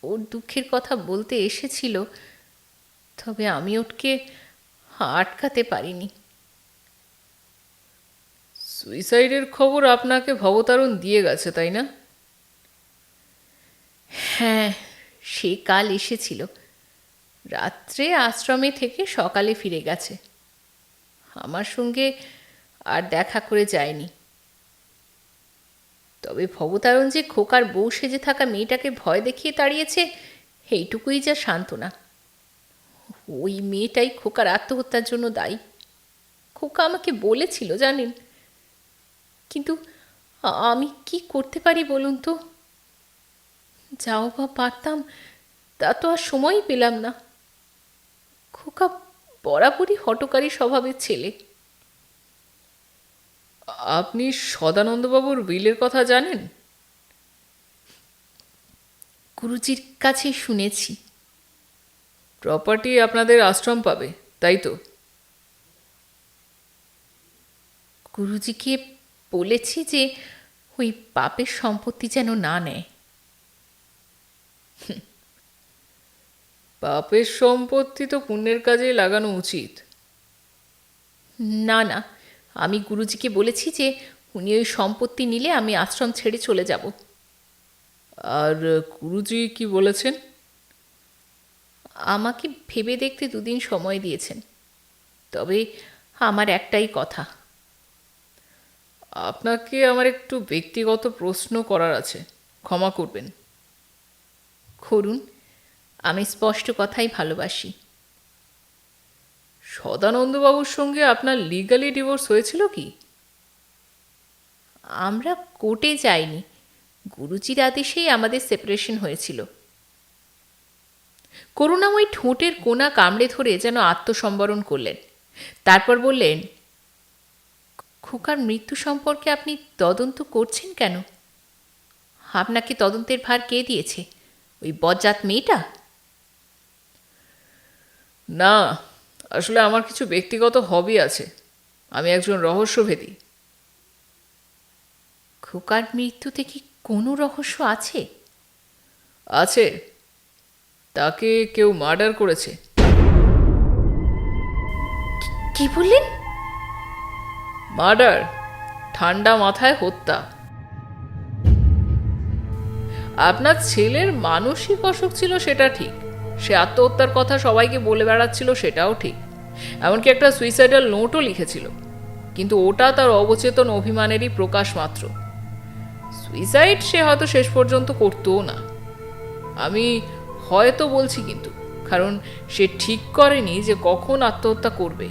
ওর দুঃখের কথা বলতে এসেছিল, তবে আমি ওকে আটকাতে পারিনি। সুইসাইডের খবর আপনাকে ভবতারণ দিয়ে গেছে, তাই না? হ্যাঁ, সে কাল এসেছিল। রাত্রে আশ্রমে থেকে সকালে ফিরে গেছে। আমার সঙ্গে আর দেখা করে যায়নি। তবে ভবতারণ যে খোকার বউ সেজে থাকা মেয়েটাকে ভয় দেখিয়ে তাড়িয়েছে, এইটুকুই যা সান্ত্বনা। ওই মেয়েটাই খোকার আত্মহত্যার জন্য দায়ী। খোকা আমাকে বলেছিল জানেন, কিন্তু আমি কি করতে পারি বলুন তো? যাও বা পারতাম, তা তো আর সময়ই পেলাম না। খোকা বরাবরই হঠকারী স্বভাবের ছেলে। আপনি সদানন্দবাবুর উইলের কথা জানেন? গুরুজির কাছে শুনেছি। প্রপার্টি আপনাদের আশ্রম পাবে, তাই তো? গুরুজিকে বলেছি যে ওই পাপের সম্পত্তি যেন না নেয়। পাপের সম্পত্তি তো পুণ্যের কাজে লাগানো উচিত। না না, আমি গুরুজিকে বলেছি যে উনি ওই সম্পত্তি নিলে আমি আশ্রম ছেড়ে চলে যাব। আর গুরুজি কি বলেছেন? আমাকে ভেবে দেখতে 2 দিন সময় দিয়েছেন। তবে আমার একটাই কথা। আপনাকে আমার একটু ব্যক্তিগত প্রশ্ন করার আছে, ক্ষমা করবেন। করুন, আমি স্পষ্ট কথাই ভালোবাসি। সদানন্দবাবুর সঙ্গে আপনার লিগালি ডিভোর্স হয়েছিল কি? আমরা কোর্টে যাইনি, গুরুজির আদেশেই আমাদের সেপারেশন হয়েছিল। করুণাময়ী ঠোঁটের কোণা কামড়ে ধরে যেন আত্মসম্বরণ করলেন। তারপর বললেন, খোকার মৃত্যু সম্পর্কে আপনি তদন্ত করছেন কেন? আপনাকে তদন্তের ভার কে দিয়েছে? ওই বজ্জাত মেয়েটা? না, আসলে আমার কিছু ব্যক্তিগত হবি আছে। আমি একজন রহস্যভেদী। খোকার মৃত্যুতে কি কোনো রহস্য আছে? আছে। তাকে কেউ মার্ডার করেছে। কি বললেন? মার্ডার, ঠান্ডা মাথায় হত্যা। আপনার ছেলের মানসিক অসুখ ছিল সেটা ঠিক, সে আত্মহত্যার কথা সবাইকে বলে বেড়াচ্ছিল সেটাও ঠিক, এমনকি একটা সুইসাইডাল নোটও লিখেছিল, কিন্তু ওটা তার অবচেতন অভিমানেরই প্রকাশ মাত্র। সুইসাইড সে হয়তো শেষ পর্যন্ত করতও না। আমি হয়তো বলছি কিন্তু, কারণ সে ঠিক করেনি যে কখন আত্মহত্যা করবে।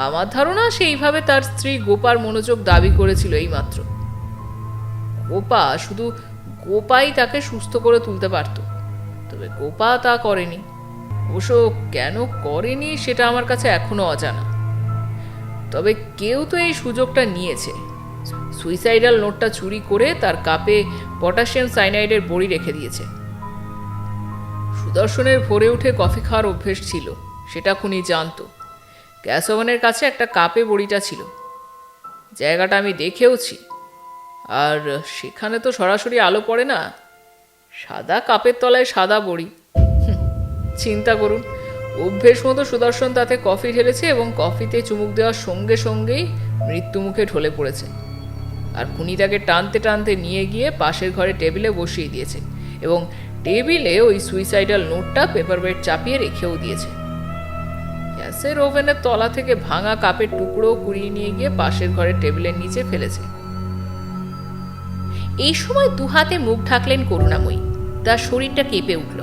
আমার ধারণা সেইভাবে তার স্ত্রী গোপার মনোযোগ দাবি করেছিল এইমাত্র। শুধু গোপাই তাকে সুস্থ করে তুলতে পারত, তবে গোপা তা করেনি। অবশ্য কেন করেনি সেটা আমার কাছে এখনো অজানা। তবে কেউ তো এই সুযোগটা নিয়েছে। সুইসাইডাল নোটটা চুরি করে তার কাপে পটাশিয়াম সাইনাইডের বড়ি রেখে দিয়েছে। সুদর্শনের ভোরে উঠে কফি খাওয়ার অভ্যেস ছিল, সেটা খুনি জানতো। গ্যাস ওভেনের কাছে একটা কাপে বড়িটা ছিল। জায়গাটা আমি দেখেওছি, আর সেখানে তো সরাসরি আলো পড়ে না। সাদা কাপের তলায় সাদা বড়ি, চিন্তা করুন। অভ্যেস মতো সুদর্শন তাতে কফি ঢেলেছে এবং কফিতে চুমুক দেওয়ার সঙ্গে সঙ্গেই মৃত্যুমুখে ঢলে পড়েছে। আর খুনি তাকে টানতে টানতে নিয়ে গিয়ে পাশের ঘরে টেবিলে বসিয়ে দিয়েছে এবং টেবিলে ওই সুইসাইডাল নোটটা পেপার ওয়েট চাপিয়ে রেখেও দিয়েছে। গ্যাসের ওভেনের তলা থেকে ভাঙা কাপের টুকরো কুড়িয়ে নিয়ে গিয়ে পাশের ঘরের টেবিলের নিচে ফেলেছে। এই সময় দুহাতে মুখ ঢাকলেন করুণাময়ী। তার শরীরটা কেঁপে উঠল।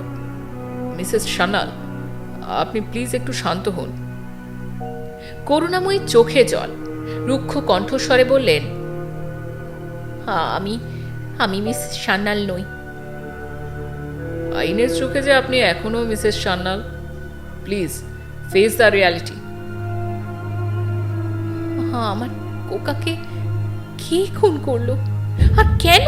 মিসেস সান্যাল, আপনি প্লিজ একটু শান্ত হন। করুণাময়ীর চোখে জল, রুক্ষ কণ্ঠস্বরে বললেন, আমি মিস সান্যাল নই। আইনের চোখে যে আপনি এখনো Mrs Sanyal. Please face the reality. আমার কোকাকে কে খুন করলো আর কেন?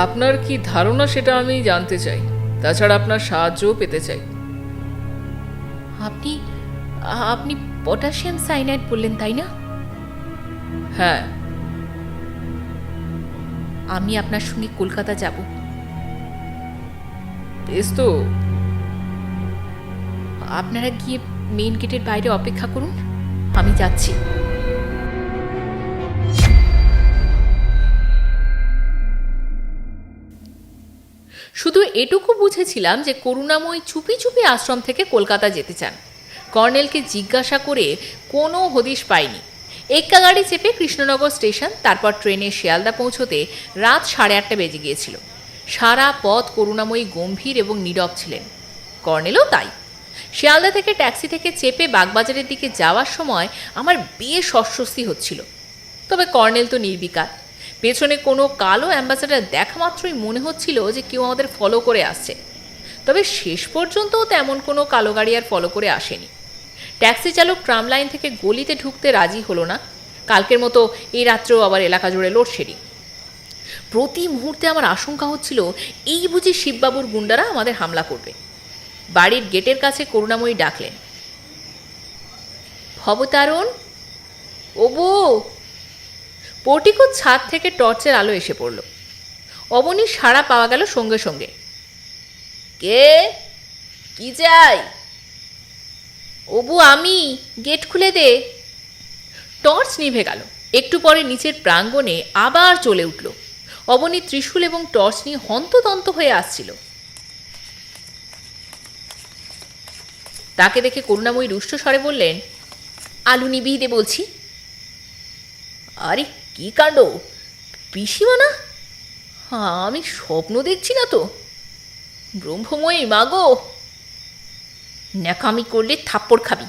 আপনার কি ধারণা সেটা আমি জানতে চাই, তাছাড়া আপনার সাহায্যও পেতে চাই। আপনি পটাশিয়াম সাইনাইড বললেন, তাই না? হ্যাঁ। আমি আপনার সঙ্গে কলকাতা যাব। বেশ তো, আপনারা গিয়ে মেইন গেটের বাইরে অপেক্ষা করুন, আমি যাচ্ছি। শুধু এটুকু বুঝেছিলাম যে করুণাময়ী চুপি চুপি আশ্রম থেকে কলকাতা যেতে চান। কর্নেলকে জিজ্ঞাসা করে কোনো হদিশ পাইনি। এক্কা গাড়ি চেপে কৃষ্ণনগর স্টেশন, তারপর ট্রেনে শিয়ালদা পৌঁছতে রাত 8:30 বেজে গিয়েছিল। সারা পথ করুণাময়ী গম্ভীর এবং নীরব ছিলেন, কর্নেলও তাই। শিয়ালদা থেকে ট্যাক্সি থেকে চেপে বাগবাজারের দিকে যাওয়ার সময় আমার বেশ অস্বস্তি হচ্ছিল, তবে কর্নেল তো নির্বিকার। পেছনে কোনো কালো অ্যাম্বাসেডার দেখা মাত্রই মনে হচ্ছিল যে কেউ আমাদের ফলো করে আসছে, তবে শেষ পর্যন্ত তেমন কোনো কালো গাড়ি আর ফলো করে আসেনি। ট্যাক্সি চালক ট্রাম লাইন থেকে গলিতে ঢুকতে রাজি হলো না। কালকের মতো এই রাত্রেও আবার এলাকা জুড়ে লোডশেডিং। প্রতি মুহূর্তে আমার আশঙ্কা হচ্ছিল এই বুঝি শিববাবুর গুন্ডারা আমাদের হামলা করবে। বাড়ির গেটের কাছে করুণাময়ী ডাকলেন, ভবতারণ, ও বউ। পোর্টিকোর ছাদ থেকে টর্চের আলো এসে পড়ল। অবনীর সাড়া পাওয়া গেল সঙ্গে সঙ্গে। কে? কি চাই? অবু, আমি, গেট খুলে দে। টর্চ নিভে গেল। একটু পরে নিচের প্রাঙ্গণে আবার চলে উঠল। অবনী ত্রিশূল এবং টর্চ নিয়ে হন্তদন্ত হয়ে আসছিল। তাকে দেখে করুণাময়ী রুষ্ট স্বরে বললেন, আলু নিভিয়ে দে বলছি। আরে কি কাণ্ড, পিসিমা না? আমি স্বপ্ন দেখছি না তো? ব্রহ্মময়ী মাগো! ন্যাকামি করলে থাপ্পড় খাবি।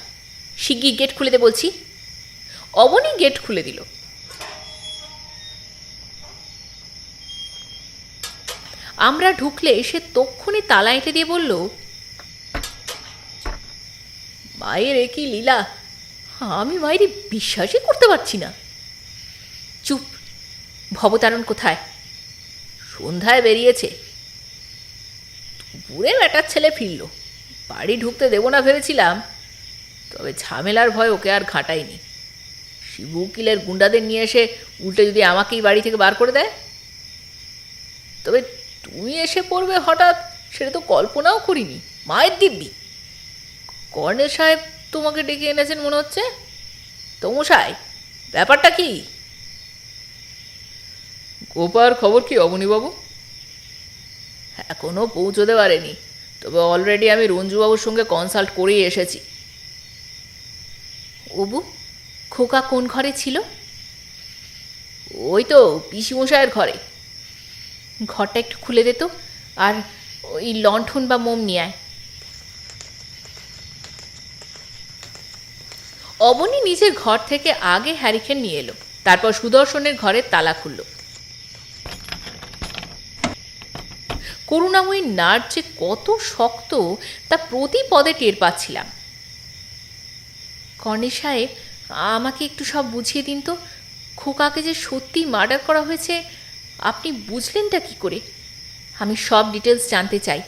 শিগগির গেট খুলে দে বলছি। অবনী গেট খুলে দিল। আমরা ঢুকলে সে তক্ষুনি তালা এঁটে দিয়ে বলল, মায়ের একই লীলা, আমি মায়ের বিশ্বাসই করতে পারছি না। চুপ। ভবতারণ কোথায়? সন্ধ্যায় বেরিয়েছে। দুপুরে বেটার ছেলে ফিরল। বাড়ি ঢুকতে দেবো না ভেবেছিলাম, তবে ঝামেলার ভয় ওকে আর ঘাঁটাইনি। শিবু উকিলের গুন্ডাদের নিয়ে এসে উল্টে যদি আমাকেই বাড়ি থেকে বার করে দেয়। তবে তুমি এসে পড়বে হঠাৎ, সেটা তো কল্পনাও করিনি। মায়ের দিব্যি। কর্নেল সাহেব তোমাকে ডেকে এনেছেন মনে হচ্ছে। তমশাই, ব্যাপারটা কি? গোপার খবর কি অবনীবাবু? এখনও পৌঁছতে পারেনি, তবে অলরেডি আমি রঞ্জুবাবুর সঙ্গে কনসাল্ট করেই এসেছি। অবু, খোকা কোন ঘরে ছিল? ওই তো পিসিমশাইয়ের ঘরে। ঘরটা একটু খুলে দে তো, আর ওই লণ্ঠন বা মোম নিয়ে আয়। অবনী নিজের ঘর থেকে আগে হ্যারিকেন নিয়ে এলো, তারপর সুদর্শনের ঘরের তালা খুলল। করুণাময়ীর নার্ভ যে কত শক্ত তা প্রতি পদে টের পাচ্ছিলাম। কর্নেল সাহেব, আমাকে একটু সব বুঝিয়ে দিন তো, খোকাকে যে সত্যি মার্ডার করা হয়েছে আপনি বুঝলেনটা কি করে? আমি সব ডিটেলস জানতে চাই।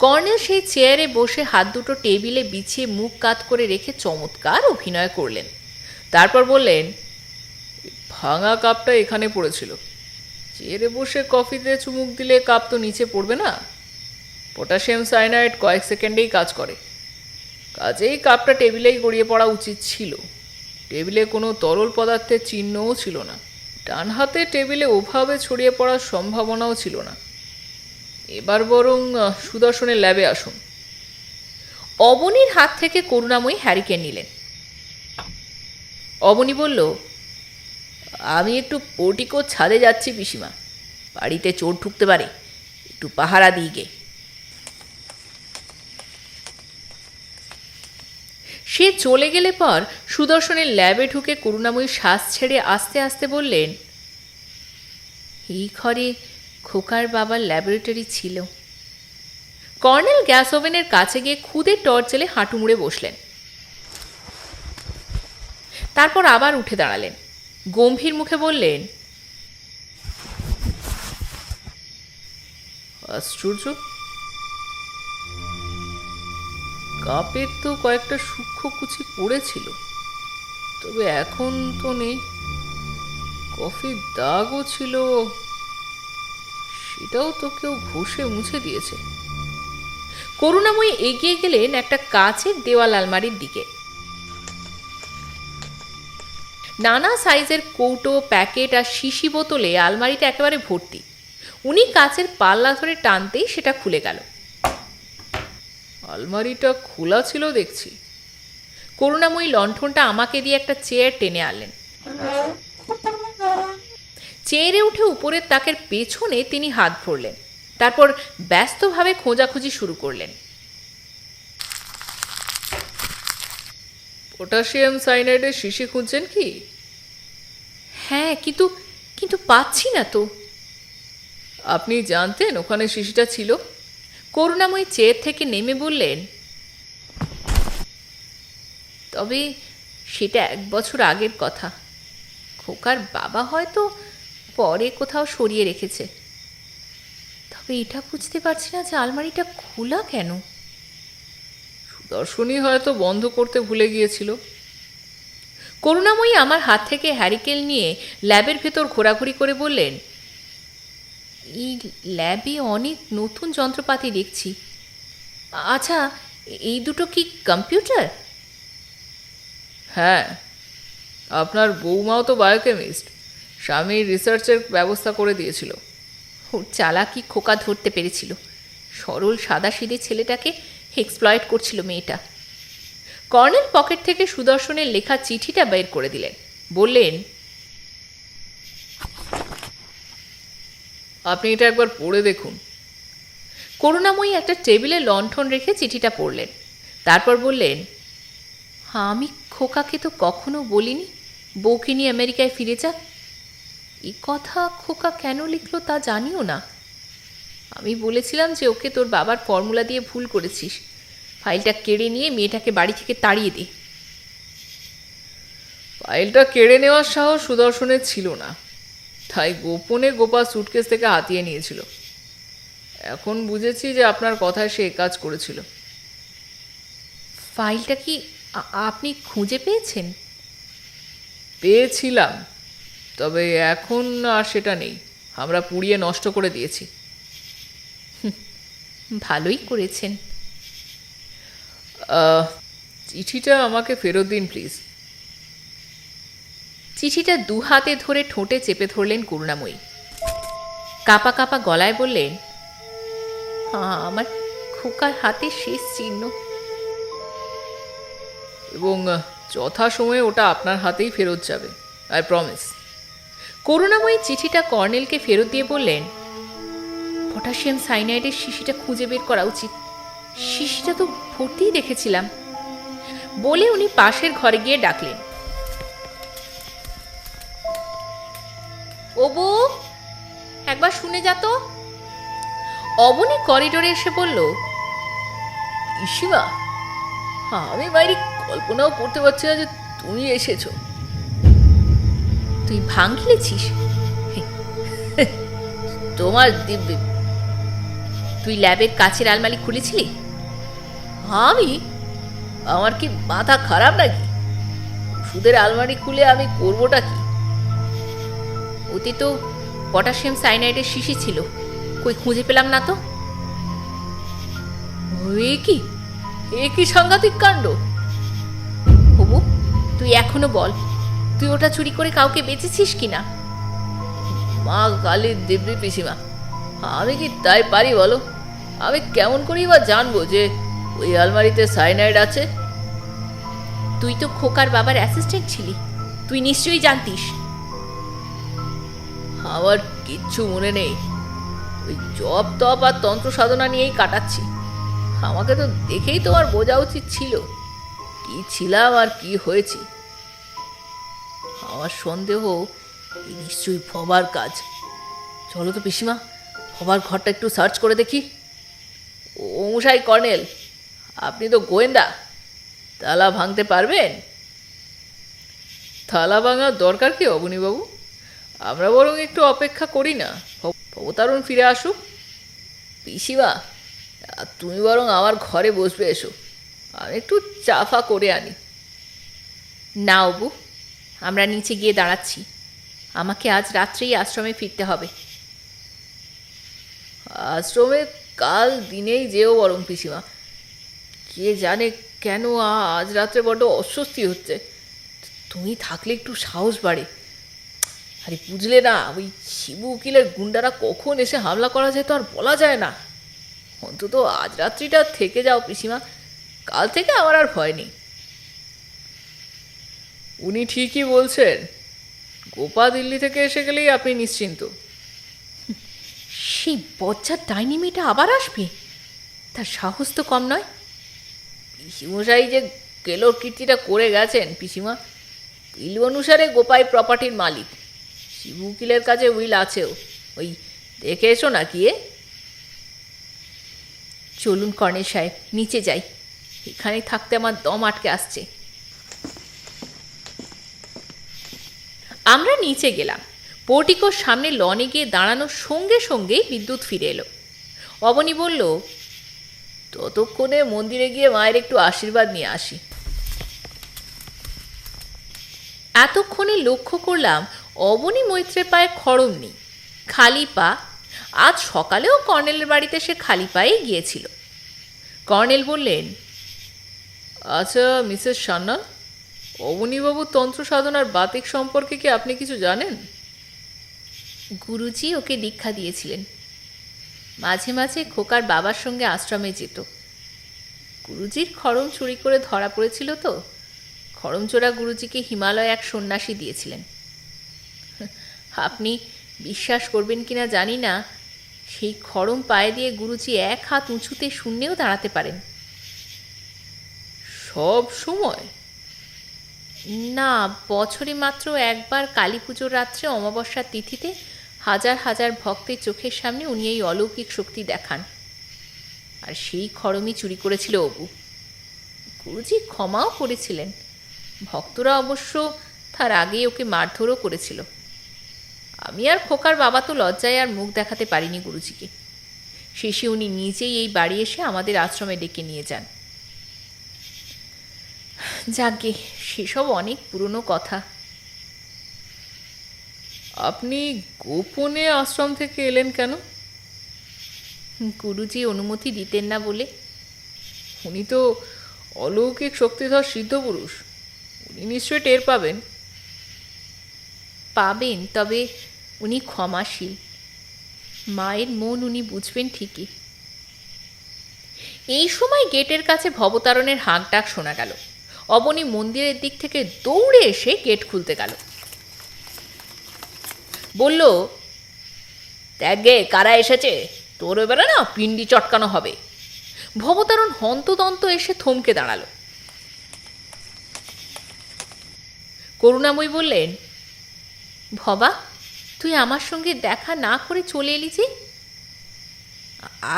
কর্নেল সেই চেয়ারে বসে হাত দুটো টেবিলে বিছিয়ে মুখ কাত করে রেখে চমৎকার অভিনয় করলেন। তারপর বললেন, ভাঙা কাপটা এখানে পড়েছিল। চেয়ারে বসে কফিতে চুমুক দিলে কাপ তো নিচে পড়বে না। পটাশিয়াম সায়ানাইড কয়েক সেকেন্ডেই কাজ করে, কাজেই কাপটা টেবিলেই গড়িয়ে পড়া উচিত ছিল। টেবিলে কোনো তরল পদার্থের চিহ্নও ছিল না। ডান হাতে টেবিলে ওভাবে ছড়িয়ে পড়ার সম্ভাবনাও ছিল না। এবার বরং সুদর্শনের ল্যাবে আসুন। অবনীর হাত থেকে করুণাময়ী হ্যারিকেন নিলেন। অবনী বলল, আমি একটু পোর্টিকোর ছাদে যাচ্ছি পিসিমা, বাড়িতে চোর ঢুকতে পারে, একটু পাহারা দিই গে। সে চলে গেলে পর সুদর্শনের ল্যাবে ঢুকে করুণাময়ী শ্বাস ছেড়ে আস্তে আস্তে বললেন, এই ঘরে খোকার বাবার ল্যাবরেটরি ছিল। কর্নেল গ্যাস ওভেনের কাছে গিয়ে খুদে টর্চ জ্বেলে হাঁটু মুড়ে বসলেন। তারপর আবার উঠে দাঁড়ালেন, গম্ভীর মুখে বললেন, আশ্চর্য, কাপের তো কয়েকটা সূক্ষ্ম কুচি পড়েছিল, তবে এখন তো নেই। কফির দাগও ছিল, সেটাও তো কেউ ঘষে মুছে দিয়েছে। করুণাময়ী এগিয়ে গেলেন একটা কাচের দেওয়াল আলমারির দিকে। নানা সাইজের কৌটো, প্যাকেট আর শিশি বোতলে আলমারিটা একেবারে ভর্তি। উনি কাচের পাল্লা ধরে টানতেই সেটা খুলে গেল। আলমারিটা খোলা ছিল দেখছি। করুণাময়ী লণ্ঠনটা আমাকে দিয়ে একটা চেয়ার টেনে আনলেন। চেয়ারে উঠে উপরের তাকের পেছনে তিনি হাত ভরলেন, তারপর ব্যস্তভাবে খোঁজাখুঁজি শুরু করলেন। পটাশিয়াম সায়ানাইডের শিশি খুঁজছেন কি? হ্যাঁ, কিন্তু কিন্তু পাচ্ছি না তো। আপনি জানতেন ওখানে শিশিটা ছিল? করুণাময়ী চেয়ার থেকে নেমে বললেন, তবে সেটা 1 বছর আগের কথা। খোকার বাবা হয়তো পরে কোথাও সরিয়ে রেখেছে। তবে এটা বুঝতে পারছি না যে আলমারিটা খোলা কেন। সুদর্শনী হয়তো বন্ধ করতে ভুলে গিয়েছিল। করুণাময়ী আমার হাত থেকে হ্যারিকেন নিয়ে ল্যাবের ভেতর ঘোরাঘুরি করে বললেন, এই ল্যাবে অনেক নতুন যন্ত্রপাতি দেখছি। আচ্ছা, এই দুটো কি কম্পিউটার? হ্যাঁ, আপনার বৌমাও তো বায়োকেমিস্ট, স্বামীর রিসার্চের ব্যবস্থা করে দিয়েছিল। ওর চালাকি খোকা ধরতে পেরেছিল। সরল সাদাসিধে ছেলেটাকে এক্সপ্লয়েট করছিল মেয়েটা। কর্নেল পকেট থেকে সুদর্শনের লেখা চিঠিটা বের করে দিলেন, বললেন, আপনি এটা একবার পড়ে দেখুন। করুণাময়ী একটা টেবিলে লণ্ঠন রেখে চিঠিটা পড়লেন, তারপর বললেন, আমি খোকাকে তো কখনো বলিনি বউকে নিয়ে আমেরিকায় ফিরে যাক। এই কথা খোকা কেন লিখলো তা জানিও না। আমি বলেছিলাম যে ওকে তোর বাবার ফর্মুলা দিয়ে ভুল করেছিস, ফাইলটা কেড়ে নিয়ে মেয়েটাকে বাড়ি থেকে তাড়িয়ে দে। ফাইলটা কেড়ে নেওয়ার সাহস সুদর্শনের ছিল না, তাই গোপনে গোপা সুটকেস থেকে হাতিয়ে নিয়েছিল। এখন বুঝেছি যে আপনার কথায় সে কাজ করেছিল। ফাইলটা কি আপনি খুঁজে পেয়েছেন? পেয়েছিলাম, তবে এখন আর সেটা নেই। আমরা পুড়িয়ে নষ্ট করে দিয়েছি। ভালোই করেছেন। চিঠিটা আমাকে ফেরত দিন প্লিজ। চিঠিটা 2 হাতে ধরে ঠোঁটে চেপে ধরলেন করুণাময়ী। কাঁপা কাঁপা গলায় বললেন, আমার খোকার হাতের শেষ চিহ্ন। এবং যথাসময়ে ওটা আপনার হাতেই ফেরত যাবে, আই প্রমিস। করুণাময়ী চিঠিটা কর্নেলকে ফেরত দিয়ে বললেন, পটাশিয়াম সাইনাইডের শিশিটা খুঁজে বের করা উচিত। শিশিটা তো ভর্তিই দেখেছিলাম। বলে উনি পাশের ঘরে গিয়ে ডাকলেন, অবু, একবার শুনে যা তো। অবনী করিডোরে এসে বলল, পিসিমা, আমি বাইরে কল্পনাও করতে পারছি না যে তুমি এসেছো। তুই ভাঙ গিলেছিস? তোমার দিব্যি। তুই ল্যাবের কাছের আলমারি খুলেছিলি? আমি? আমার কি মাথা খারাপ নাকি? ওষুধের আলমারি খুলে আমি করবোটা কি? ওতে তো পটাশিয়াম সাইনাইডের শিশি ছিল, কই খুঁজে পেলাম না তো। এ কি সাংঘাতিক কাণ্ড! হবু, তুই এখনো বল, তুই ওটা চুরি করে কাউকে বেচেছিস কিনা? মা কালীর দিব্যি পিসিমা, আমি কি তাই পারি বলো? আমি কেমন করেই বা জানবো যে ওই আলমারিতে সাইনাইড আছে? তুই তো খোকার বাবার অ্যাসিস্ট্যান্ট ছিলি, তুই নিশ্চয়ই জানতিস। আমার কিচ্ছু মনে নেই, ওই জপ তপ আর তন্ত্র সাধনা নিয়েই কাটাচ্ছি। আমাকে তো দেখেই তোমার বোঝা উচিত ছিল কি ছিলাম আর কি হয়েছি। আমার সন্দেহ নিশ্চয়ই ভবার কাজ। চলো তো পিসিমা, ভবার ঘরটা একটু সার্চ করে দেখি। ও মশাই কর্নেল, আপনি তো গোয়েন্দা, তালা ভাঙতে পারবেন? তালা ভাঙার দরকার কি অবনীবাবু? আমরা বরং একটু অপেক্ষা করি না, ভবতারণ ফিরে আসুক। পিসিমা, তুমি বরং আমার ঘরে বসবে, এসো, আমি একটু চাফা করে আনি। না অবু, আমরা নিচে গিয়ে দাঁড়াচ্ছি। আমাকে আজ রাত্রেই আশ্রমে ফিরতে হবে। আশ্রমে কাল দিনেই যেও বরং পিসিমা। কে জানে কেন আজ রাত্রে বড্ড অস্বস্তি হচ্ছে। তুমি থাকলে একটু সাহস বাড়ে। আরে বুঝলে না, ওই শিবু উকিলের গুন্ডারা কখন এসে হামলা করা যায় তো আর বলা যায় না। অন্তত আজ রাত্রিটা থেকে যাও পিসিমা, কাল থেকে আমার আর ভয় নেই। উনি ঠিকই বলছেন, গোপা দিল্লি থেকে এসে গেলেই আপনি নিশ্চিন্ত। সেই বজ্জার ডাইনি মেয়েটা আবার আসবে? তার সাহস তো কম নয়। পিসিমশাই যে কেলোর কীর্তিটা করে গেছেন পিসিমা, উইল অনুসারে গোপাই প্রপার্টির মালিক। শিবু উকিলের কাছে উইল আছেও, ওই দেখে এসো না কি। চলুন কর্নেল সাহেব, নিচে যাই। এখানে থাকতে আমার দম আটকে আসছে। আমরা নিচে গেলাম। পোর্টিকোর সামনে লনে গিয়ে দাঁড়ানোর সঙ্গে সঙ্গেই বিদ্যুৎ ফিরে এলো। অবনী বলল, ততক্ষণে মন্দিরে গিয়ে মায়ের একটু আশীর্বাদ নিয়ে আসি। এতক্ষণে লক্ষ্য করলাম অবনী মৈত্রের পায়ে খড়ম নেই, খালি পা। আজ সকালেও কর্নেলের বাড়িতে সে খালি পায়েই গিয়েছিল। কর্নেল বললেন, আচ্ছা মিসেস সান্যাল, অবনীবাবু তন্ত্র সাধনার বাতিক সম্পর্কে কি আপনি কিছু জানেন? গুরুজি ওকে দীক্ষা দিয়েছিলেন। মাঝে মাঝে খোকার বাবার সঙ্গে আশ্রমে যেত। গুরুজির খড়ম চুরি করে ধরা পড়েছিল তো, খড়মচোরা গুরুজিকে হিমালয় এক সন্ন্যাসী দিয়েছিলেন। আপনি বিশ্বাস করবেন কিনা জানি না, সেই খড়ম পায়ে দিয়ে গুরুজি এক হাত উঁচুতে শূন্যেও দাঁড়াতে পারেন। সব সময়? না, বছরে মাত্র একবার কালী পুজোর রাত্রে অমাবস্যার তিথিতে হাজার হাজার ভক্তের চোখের সামনে উনি এই অলৌকিক শক্তি দেখান। আর সেই খড়মই চুরি করেছিল অবু। গুরুজি ক্ষমাও করেছিলেন। ভক্তরা অবশ্য তার আগেই ওকে মারধরও করেছিল। আমি আর খোকার বাবা তো লজ্জায় আর মুখ দেখাতে পারিনি গুরুজিকে। শেষে উনি নিজেই এই বাড়ি এসে আমাদের আশ্রমে ডেকে নিয়ে যান। যাকে সেসব অনেক পুরনো কথা। আপনি গোপনে আশ্রম থেকে এলেন কেন? গুরুজি অনুমতি দিতেন না বলে। উনি তো অলৌকিক শক্তিধর সিদ্ধ পুরুষ, উনি নিশ্চয়ই টের পাবেন। পাবেন, তবে উনি ক্ষমাশীল। মায়ের মন উনি বুঝবেন ঠিকই। এই সময় গেটের কাছে ভবতারণের হাঁক ডাক শোনা গেল। অবনী মন্দিরের দিক থেকে দৌড়ে এসে গেট খুলতে গেল। বলল, দেখ গে কারা এসেছে, তোর এবারে না পিণ্ডি চটকানো হবে। ভবতারণ হন্তদন্ত এসে থমকে দাঁড়ালো। করুণাময়ী বললেন, ভবা, তুই আমার সঙ্গে দেখা না করে চলে এলি যে?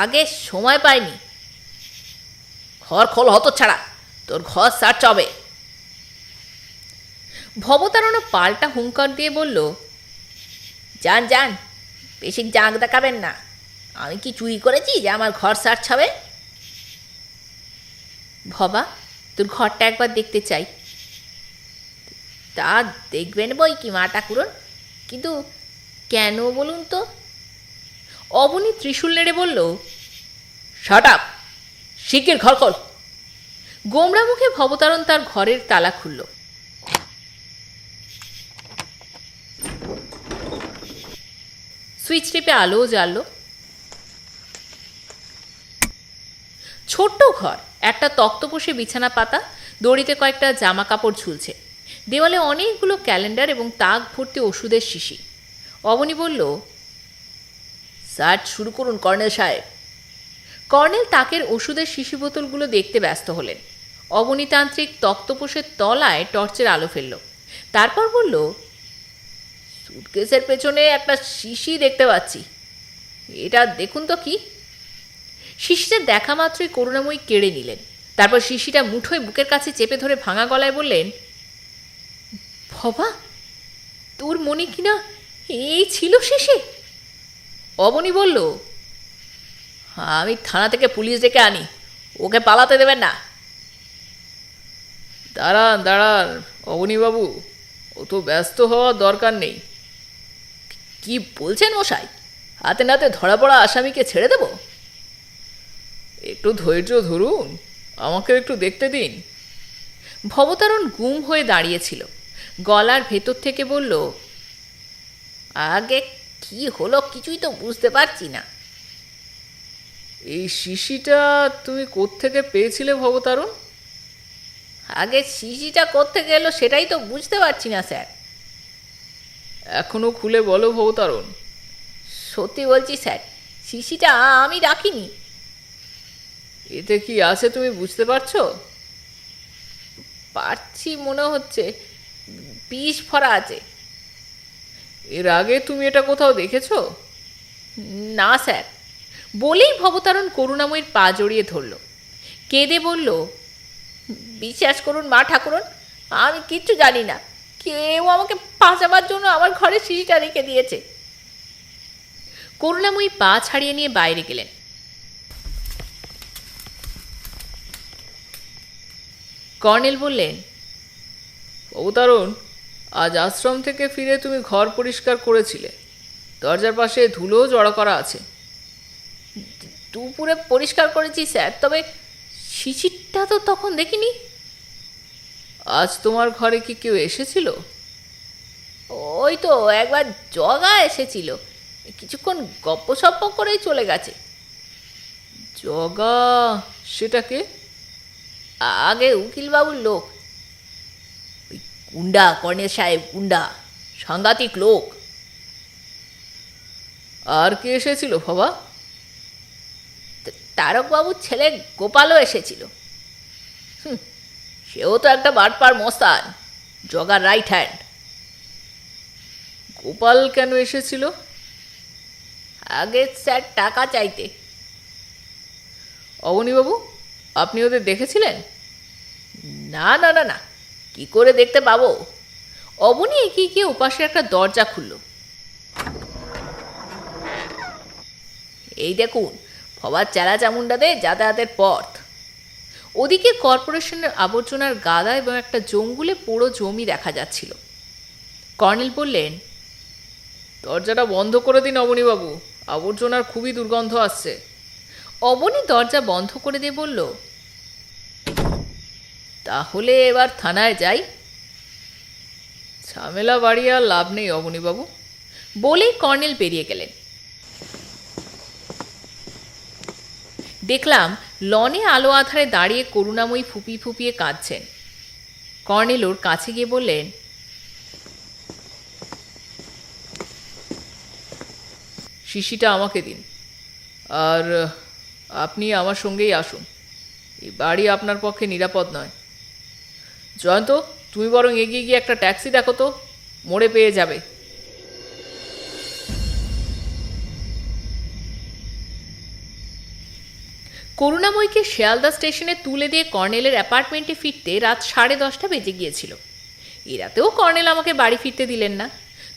আগে সময় পাইনি। ঘর খোল হতচ্ছাড়া, তোর ঘর সার্চ হবে। ভবতারণও পাল্টা হুঙ্কার দিয়ে বলল, যান যান, বেশি জাঁক দেখাবেন না। আমি কি চুরি করেছি যে আমার ঘর সার্চ হবে? ভবা, তোর ঘরটা একবার দেখতে চাই। তা দেখবেন বই কি মা ঠাকুরন, কিন্তু কেন বলুন তো? অবনী ত্রিশূল নেড়ে বলল, শাট আপ, শিগগির ঘর খোল। গোমরা মুখে ভবতারণ তার ঘরের তালা খুলল। সুইচ টিপে আলোও জ্বালল। ছোট্ট ঘর, একটা তক্তপোষে বিছানা পাতা, দড়িতে কয়েকটা জামা কাপড় ঝুলছে, দেওয়ালে অনেকগুলো ক্যালেন্ডার এবং তাক ভর্তি ওষুধের শিশি। অবনী বলল, সার্চ শুরু করুন কর্নেল সাহেব। কর্নেল তাকের ওষুধের শিশি বোতলগুলো দেখতে ব্যস্ত হলেন। অবনীতান্ত্রিক তক্তপোষের তলায় টর্চের আলো ফেলল। তারপর বলল, সুটকেসের পেছনে একটা শিশি দেখতে পাচ্ছি, এটা দেখুন তো কি। শিশিটা দেখা মাত্রই করুণাময়ী কেড়ে নিলেন। তারপর শিশিটা মুঠোয় বুকের কাছে চেপে ধরে ভাঙা গলায় বললেন, ভবা, তোর মনে কিনা এই ছিল শিশি? অবনী বলল, আমি থানা থেকে পুলিশ ডেকে আনি, ওকে পালাতে দেবেন না। দাঁড়ান দাঁড়ান অবনীবাবু, অত ব্যস্ত হওয়ার দরকার নেই। কি বলছেন মশাই? হাতে নাতে ধরা পড়া আসামিকে ছেড়ে দেব? একটু ধৈর্য ধরুন, আমাকে একটু দেখতে দিন। ভবতারণ গুম হয়ে দাঁড়িয়েছিল। গলার ভেতর থেকে বলল, আগে কি হলো কিছুই তো বুঝতে পারছি না। এই শিশিটা তুমি কোত্থেকে পেয়েছিলে ভবতারণ? আগে শিশিটা কোত্থেকে এলো সেটাই তো বুঝতে পারছি না স্যার। এখনো খুলে বলো ভবতারণ। সত্যি বলছি স্যার, শিশিটা আমি রাখিনি। এতে কি আছে তুমি বুঝতে পারছো? পারছি, মনে হচ্ছে বিষ ভরা আছে। এর আগে তুমি এটা কোথাও দেখেছো? না স্যার। বলেই ভবতারণ করুণাময়ীর পা জড়িয়ে ধরল। কেঁদে বলল, বিশ্বাস করুন মা ঠাকুরন, আমি কিচ্ছু জানি না। কেউ আমাকে বাঁচাবার জন্য আমার ঘরে শিশিটা রেখে দিয়েছে। করুণাময়ী পা ছাড়িয়ে নিয়ে বাইরে গেলেন। কর্নেল বললেন, ভবতারণ, আজ আশ্রম থেকে ফিরে তুমি ঘর পরিষ্কার করেছিলে, দরজার পাশে ধুলোও জড়ো করা আছে। দুপুরে পরিষ্কার করেছি স্যার, তবে শিশিরটা তো তখন দেখিনি। আজ তোমার ঘরে কি কেউ এসেছিল? ওই তো একবার জগা এসেছিল, কিছুক্ষণ গপ্পসপ্প করেই চলে গেছে। জগা? সেটাকে? আগে উকিলবাবুর লোক, ওই গুন্ডা, কর্নেল সাহেব গুন্ডা, সাংঘাতিক লোক। আর কে এসেছিল বাবা? তারকবাবুর ছেলে গোপালও এসেছিল। সেও তো একটা বাটপার মস্তান, জগার রাইট হ্যান্ড। গোপাল কেন এসেছিল? আগে স্যার টাকা চাইতে। অবনীবাবু, আপনি ওদের দেখেছিলেন? না না না না, কি করে দেখতে পাবো? অবনী এগিয়ে গিয়ে ওপাশে একটা দরজা খুলল। এই দেখুন, ভবার চেলা চামুন্ডাদের যাতায়াতের পথ। ওদিকে কর্পোরেশনের আবর্জনার গাদা এবং একটা জঙ্গুলে পুরো জমি দেখা যাচ্ছিল। কর্নেল বললেন, দরজাটা বন্ধ করে দিন অবনীবাবু, আবর্জনার খুবই দুর্গন্ধ আসছে। অবনী দরজা বন্ধ করে দিয়ে বলল, তাহলে এবার থানায় যাই। ঝামেলা বাড়িয়ে আর লাভ নেই অবনীবাবু। বলেই কর্নেল বেরিয়ে গেলেন। দেখলাম লনে আলো আধারে দাঁড়িয়ে করুণাময়ী ফুপিয়ে ফুপিয়ে কাঁদছেন। কর্নেল ওর কাছে গিয়ে বললেন, শিশিটা আমাকে দিন, আর আপনি আমার সঙ্গেই আসুন। এই বাড়ি আপনার পক্ষে নিরাপদ নয়। জয়ন্ত, তুমি বরং এগিয়ে গিয়ে একটা ট্যাক্সি দেখো তো, মোড়ে পেয়ে যাবে। করুণাময়ীকে শিয়ালদা স্টেশনে তুলে দিয়ে কর্নেলের অ্যাপার্টমেন্টে ফিরতে রাত 10:30 বেজে গিয়েছিল। এ রাতেও কর্নেল আমাকে বাড়ি ফিরতে দিলেন না,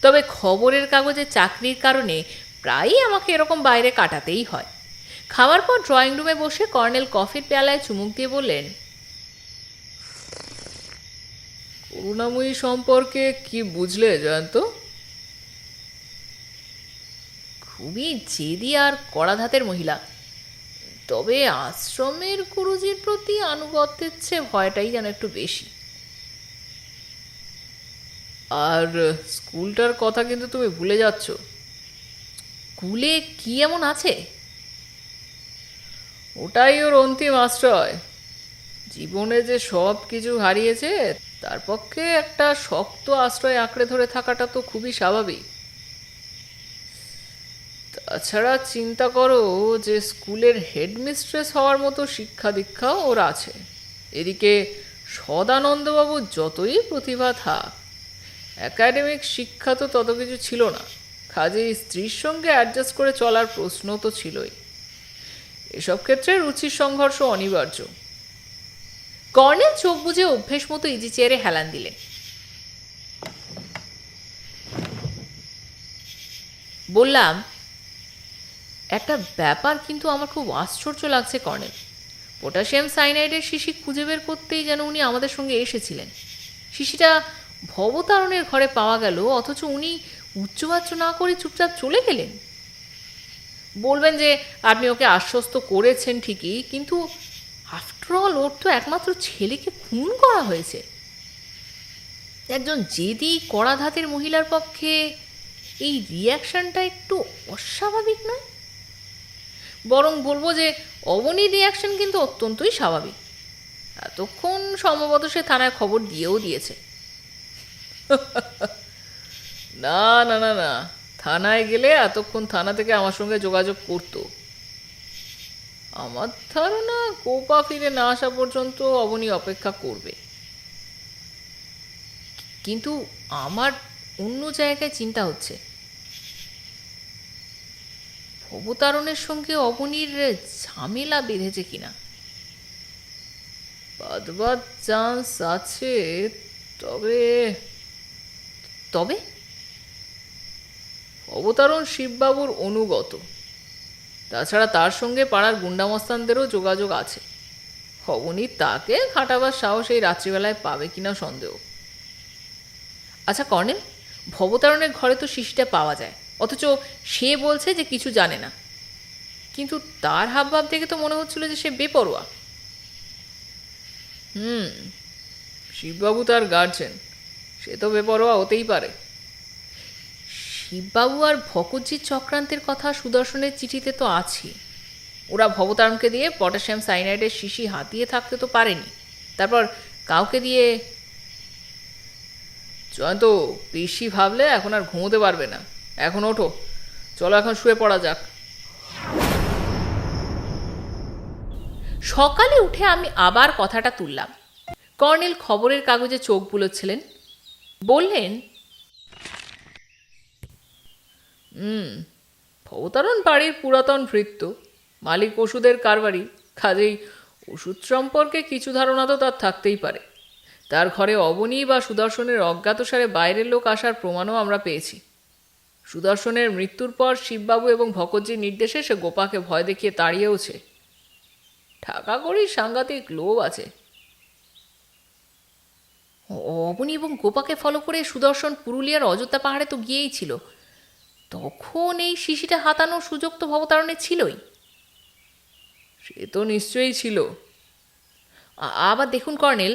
তবে খবরের কাগজে চাকরির কারণে প্রায়ই আমাকে এরকম বাইরে কাটাতেই হয়। খাওয়ার পর ড্রয়িং রুমে বসে কর্নেল কফির পেয়ালায় চুমুক দিয়ে বললেন, করুণাময়ী সম্পর্কে কি বুঝলে জয়ন্ত? খুবই জেদি আর কড়াধাতের মহিলা, তবে আশ্রমের গুরুজির প্রতি আনুগত্যের চেয়ে ভয়টাই যেন একটু বেশি। আর স্কুলটার কথা কিন্তু তুমি ভুলে যাচ্ছ। স্কুলে কি এমন আছে? ওটাই ওর অন্তিম আশ্রয়। জীবনে যে সব কিছু হারিয়েছে, তার পক্ষে একটা শক্ত আশ্রয় আঁকড়ে ধরে থাকাটা তো খুবই স্বাভাবিক। তাছাড়া চিন্তা করো যে স্কুলের হেডমিস্ট্রেস হওয়ার মতো শিক্ষা দীক্ষাও ওর আছে। এদিকে সদানন্দবাবু যতই প্রতিভা থাক, একাডেমিক শিক্ষা তো তত কিছু ছিল না। কাজেই স্ত্রীর সঙ্গে অ্যাডজাস্ট করে চলার প্রশ্ন তো ছিলই। এসব ক্ষেত্রে রুচির সংঘর্ষ অনিবার্য। কর্নেল চোখ বুজে অভ্যেস মতো ইজি চেয়ারে হেলান দিলেন। বললাম, একটা ব্যাপার কিন্তু আমার খুব আশ্চর্য লাগছে কর্নেল। পটাশিয়াম সাইনাইডের শিশি খুঁজে বের করতেই যেন উনি আমাদের সঙ্গে এসেছিলেন। শিশিটা ভবতারণের ঘরে পাওয়া গেল, অথচ উনি উচ্চবাচ্য না করে চুপচাপ চলে গেলেন। বলবেন যে আপনি ওকে আশ্বস্ত করেছেন ঠিকই, কিন্তু আফটারঅল ওর তো একমাত্র ছেলেকে খুন করা হয়েছে। একজন জেদি কড়াধাতের মহিলার পক্ষে এই রিয়াকশনটা একটু অস্বাভাবিক নয়? বরং বলবো যে অবনীর রিয়াকশন কিন্তু অত্যন্তই স্বাভাবিক। এতক্ষণ সম্ভবত সে থানায় খবর দিয়েও দিয়েছে। না না না না, থানায় গেলে এতক্ষণ থানা থেকে আমার সঙ্গে যোগাযোগ করতো। আমার ধারণা গোপা ফিরে না আসা পর্যন্ত অবনী অপেক্ষা করবে। কিন্তু আমার অন্য জায়গায় চিন্তা হচ্ছে, ভবতারণের সঙ্গে অবনীর ঝামেলা বেঁধেছে কিনা। বাদবাদ চান্স আছে, তবে তবে অবতারণ শিববাবুর অনুগত। তাছাড়া তার সঙ্গে পাড়ার গুন্ডামস্তানদেরও যোগাযোগ আছে। অবনী তাকে খাটাবার সাহস এই রাত্রিবেলায় পাবে কিনা সন্দেহ। আচ্ছা কর্নেল, ভবতারণের ঘরে তো শিশিটা পাওয়া যায়, অথচ সে বলছে যে কিছু জানে না। কিন্তু তার হাবভাব দেখে তো মনে হচ্ছিল যে সে বেপরোয়া। শিববাবু তার গার্জেন, সে তো বেপরোয়া হতেই পারে। শিববাবু আর ভকতজির চক্রান্তের কথা সুদর্শনের চিঠিতে তো আছে। ওরা ভবতারণকে দিয়ে পটাশিয়াম সাইনাইডের শিশি হাতিয়ে থাকতে তো পারেনি, তারপর কাউকে দিয়ে। জয়ন্ত, বেশি ভাবলে এখন আর ঘুমোতে পারবে না। এখন ওঠো, চলো এখন শুয়ে পড়া যাক। সকালে উঠে আমি আবার কথাটা তুললাম। কর্নেল খবরের কাগজে চোখ বুলোচ্ছিলেন। বললেন, ভবতারণ বাড়ির পুরাতন ভৃত্য, মালিক ওষুধের কারবারি। কাজেই ওষুধ সম্পর্কে কিছু ধারণা তো তার থাকতেই পারে। তার ঘরে অবনী বা সুদর্শনের অজ্ঞাতসারে বাইরের লোক আসার প্রমাণও আমরা পেয়েছি। সুদর্শনের মৃত্যুর পর শিববাবু এবং ভকতজির নির্দেশে সে গোপাকে ভয় দেখিয়ে তাড়িয়েওছে। টাকা কড়ির সাংঘাতিক লোভ আছে। অবনী এবং গোপাকে ফলো করে সুদর্শন পুরুলিয়ার অযোধ্যা পাহাড়ে তো গিয়েই ছিল। তখন এই শিশিটা হাতানোর সুযোগ তো ভবতারণের ছিলই। সে তো নিশ্চয়ই ছিল। আবার দেখুন কর্নেল,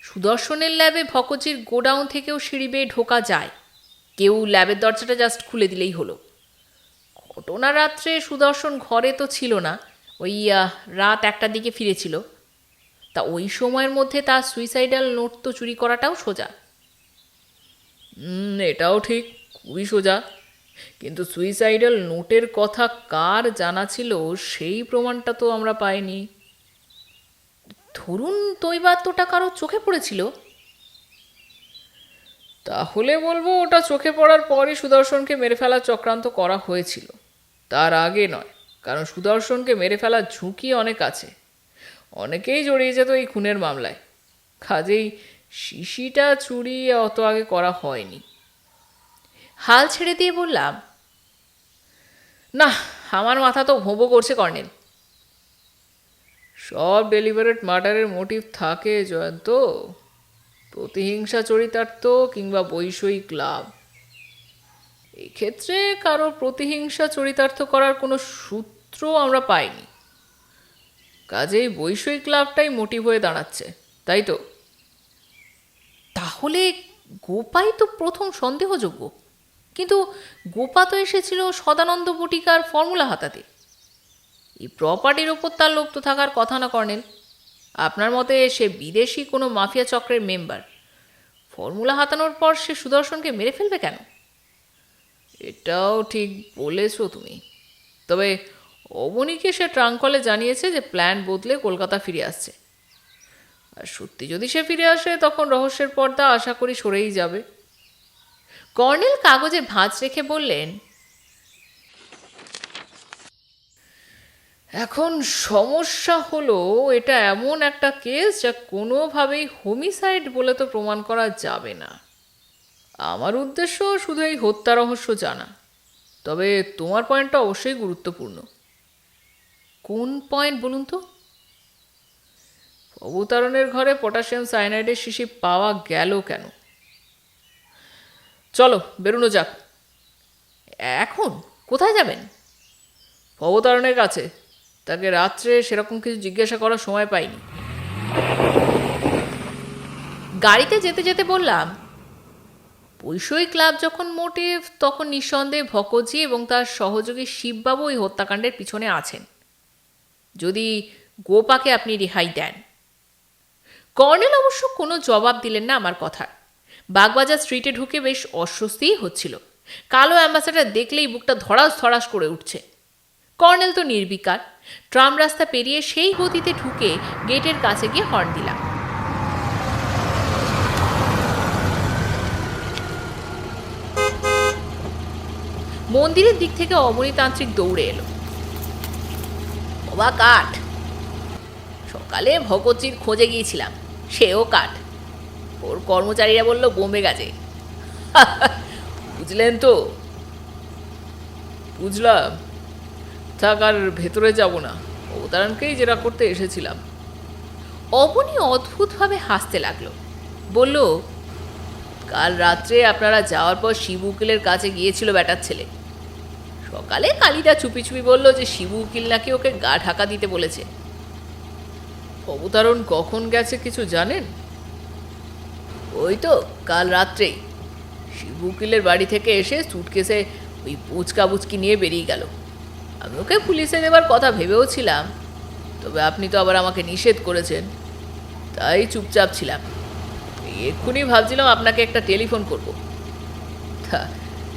সুদর্শনের ল্যাবে ভকতজির গোডাউন থেকেও সিঁড়ি বেয়ে ঢোকা যায়। কেউ ল্যাবের দরজাটা জাস্ট খুলে দিলেই হলো। ঘটনা রাত্রে সুদর্শন ঘরে তো ছিল না, ওই রাত 1টার দিকে ফিরেছিল। তা ওই সময়ের মধ্যে তার সুইসাইডাল নোট তো চুরি করাটাও সোজা। এটাও ঠিক, খুবই সোজা। কিন্তু সুইসাইডাল নোটের কথা কার জানা ছিল সেই প্রমাণটা তো আমরা পাইনি। ধরুন দৈবাত্মটা কারো চোখে পড়েছিল। তাহলে বলবো ওটা চোখে পড়ার পরই সুদর্শনকে মেরে ফেলার চক্রান্ত করা হয়েছিল, তার আগে নয়। কারণ সুদর্শনকে মেরে ফেলার ঝুঁকি অনেক আছে, অনেকেই জড়িয়ে যেত এই খুনের মামলায়। কাজেই শিশিটা চুরি অত আগে করা হয়নি। হাল ছেড়ে দিয়ে বললাম, না, আমার মাথা তো ভোঁ করছে কর্নেল। সব ডেলিভারেট মার্ডারের মোটিভ থাকে জয়ন্ত, প্রতিহিংসা চরিতার্থ কিংবা বৈষয়িক লাভ। এক্ষেত্রে কারো প্রতিহিংসা চরিতার্থ করার কোনো সূত্র আমরা পাইনি, কাজেই বৈষয়িক লাভটাই মোটিভ হয়ে দাঁড়াচ্ছে, তাই তো? তাহলে গোপাই তো প্রথম সন্দেহযোগ্য। কিন্তু গোপা তো এসেছিল সদানন্দ বটিকার ফর্মুলা হাতাতে। এই প্রপার্টির ওপর তার লোভ তো থাকার কথা না কর্নেল? আপনার মতে সে বিদেশি কোনো মাফিয়া চক্রের মেম্বার। ফর্মুলা হাতানোর পর সে সুদর্শনকে মেরে ফেলবে কেন? এটাও ঠিক বলেছো তুমি। তবে অবনীকে সে ট্রাঙ্কলে জানিয়েছে যে প্ল্যান বদলে কলকাতা ফিরে আসছে। আর সত্যি যদি সে ফিরে আসে তখন রহস্যের পর্দা আশা করি সরেই যাবে। কর্নেল কাগজে ভাঁজ রেখে বললেন, এখন সমস্যা হলো এটা এমন একটা কেস যা কোনোভাবেই হোমিসাইড বলে তো প্রমাণ করা যাবে না। আমার উদ্দেশ্য শুধু এই হত্যা রহস্য জানা। তবে তোমার পয়েন্টটা অবশ্যই গুরুত্বপূর্ণ। কোন পয়েন্ট বলুন তো? অবতারণের ঘরে পটাশিয়াম সায়ানাইডের শিশি পাওয়া গেল কেন? চলো বেরোনো যাক। এখন কোথায় যাবেন? অবতারণের কাছে। তাকে রাত্রে সেরকম কিছু জিজ্ঞাসা করার সময় পাইনি। গাড়িতে যেতে যেতে বললাম, বৈষয়িক লাভ যখন মোটিভ, তখন নিঃসন্দেহে ভকতজি এবং তার সহযোগী শিববাবু ওই হত্যাকাণ্ডের পিছনে আছেন, যদি গোপাকে আপনি রেহাই দেন। কর্নেল অবশ্য কোনো জবাব দিলেন না আমার কথার। বাগবাজার স্ট্রিটে ঢুকে বেশ অস্বস্তিই হচ্ছিল। কালো অ্যাম্বাসাডার দেখলেই বুকটা ধড়াস ধড়াস করে উঠছে। কর্নেল তো নির্বিকার। ট্রাম রাস্তা পেরিয়ে সেই গতিতে ঢুকে গেটের কাছে গিয়ে হর্ন দিলাম। মন্দিরের দিক থেকে অবনীতান্ত্রিক দৌড়ে এলো। বাবা কাঠ, সকালে ভগতজির খোঁজে গিয়েছিলাম, সেও কাঠ। ওর কর্মচারীরা বলল বোম্বে গেছে। বুঝলেন তো? বুঝলাম। থাক, আর ভেতরে যাব না, অবতারণকেই জেরা করতে এসেছিলাম। অবনী অদ্ভুতভাবে হাসতে লাগলো। বলল, কাল রাত্রে আপনারা যাওয়ার পর শিবু উকিলের কাছে গিয়েছিল ব্যাটার ছেলে। সকালে কালীটা চুপি চুপি বলল যে শিবু উকিল নাকি ওকে গা ঢাকা দিতে বলেছে। অবতারণ কখন গেছে কিছু জানেন? ওই তো কাল রাত্রেই শিবু উকিলের বাড়ি থেকে এসে সুটকেসে ওই পুচকা বুচকি নিয়ে বেরিয়ে গেল। আমি ওকে পুলিশে দেবার কথা ভেবেও ছিলাম, তবে আপনি তো আবার আমাকে নিষেধ করেছেন, তাই চুপচাপ ছিলাম। এক্ষুনি ভাবছিলাম আপনাকে একটা টেলিফোন করব, তা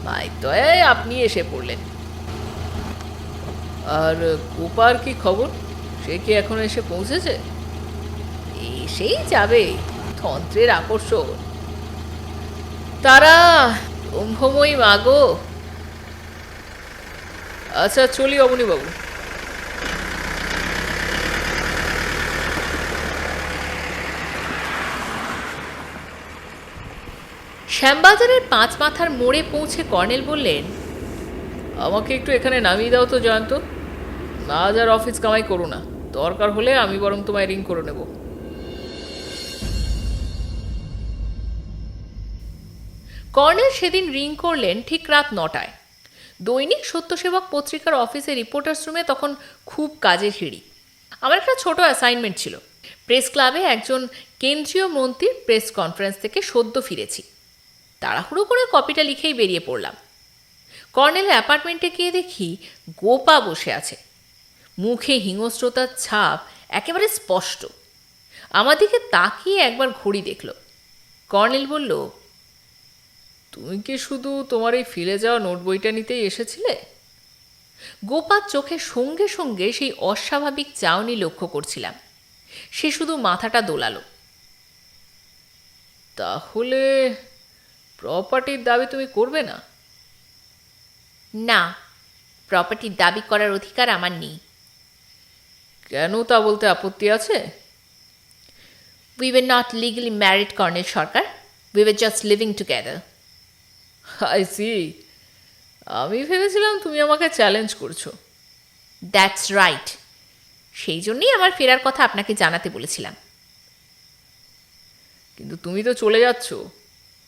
মাইতয়ে আপনি এসে পড়লেন। আর গোপার কি খবর? সে কি এখন এসে পৌঁছেছে? এসেই যাবে, তন্ত্রের আকর্ষণ। তারা ব্রহ্মময়ী মাগো। আচ্ছা চলি অবনীবাবু। শ্যামবাজারের 5 মাথার মোড়ে পৌঁছে কর্নেল বললেন, আমাকে একটু এখানে নামিয়ে দাও তো জয়ন্ত। আজ আর অফিস কামাই করো না, দরকার হলে আমি বরং তোমায় রিং করে নেব। কর্নেল সেদিন রিং করলেন ঠিক রাত 9টায়। দৈনিক সত্যসেবক পত্রিকার অফিসে রিপোর্টার্স রুমে তখন খুব কাজের হিড়ি। আমার একটা ছোট অ্যাসাইনমেন্ট ছিল। প্রেস ক্লাবে একজন কেন্দ্রীয় মন্ত্রীর প্রেস কনফারেন্স থেকে সদ্য ফিরেছি। তাড়াহুড়ো করে কপিটা লিখেই বেরিয়ে পড়লাম। কর্নেলের অ্যাপার্টমেন্টে গিয়ে দেখি গোপা বসে আছে। মুখে হিংস্রতার ছাপ একেবারে স্পষ্ট। আমার দিকে তাকিয়ে একবার ঘড়ি দেখল। কর্নেল বলল, তুমি কি শুধু তোমার এই ফিরে যাওয়া নোট বইটা নিতেই এসেছিলে? গোপার চোখের সঙ্গে সঙ্গে সেই অস্বাভাবিক চাউনি লক্ষ্য করছিলাম। সে শুধু মাথাটা দোলালো। তাহলে প্রপার্টির দাবি তুমি করবে না? না, প্রপার্টির দাবি করার অধিকার আমার নেই। কেন তা বলতে আপত্তি আছে? We were not legally married, Colonel Sarkar. We were just living together. I see. আমি ভেবেছিলাম তুমি আমাকে চ্যালেঞ্জ করছো। That's right. সেই জন্যই আমার ফেরার কথা আপনাকে জানাতে বলেছিলাম। কিন্তু তুমি তো চলে যাচ্ছ,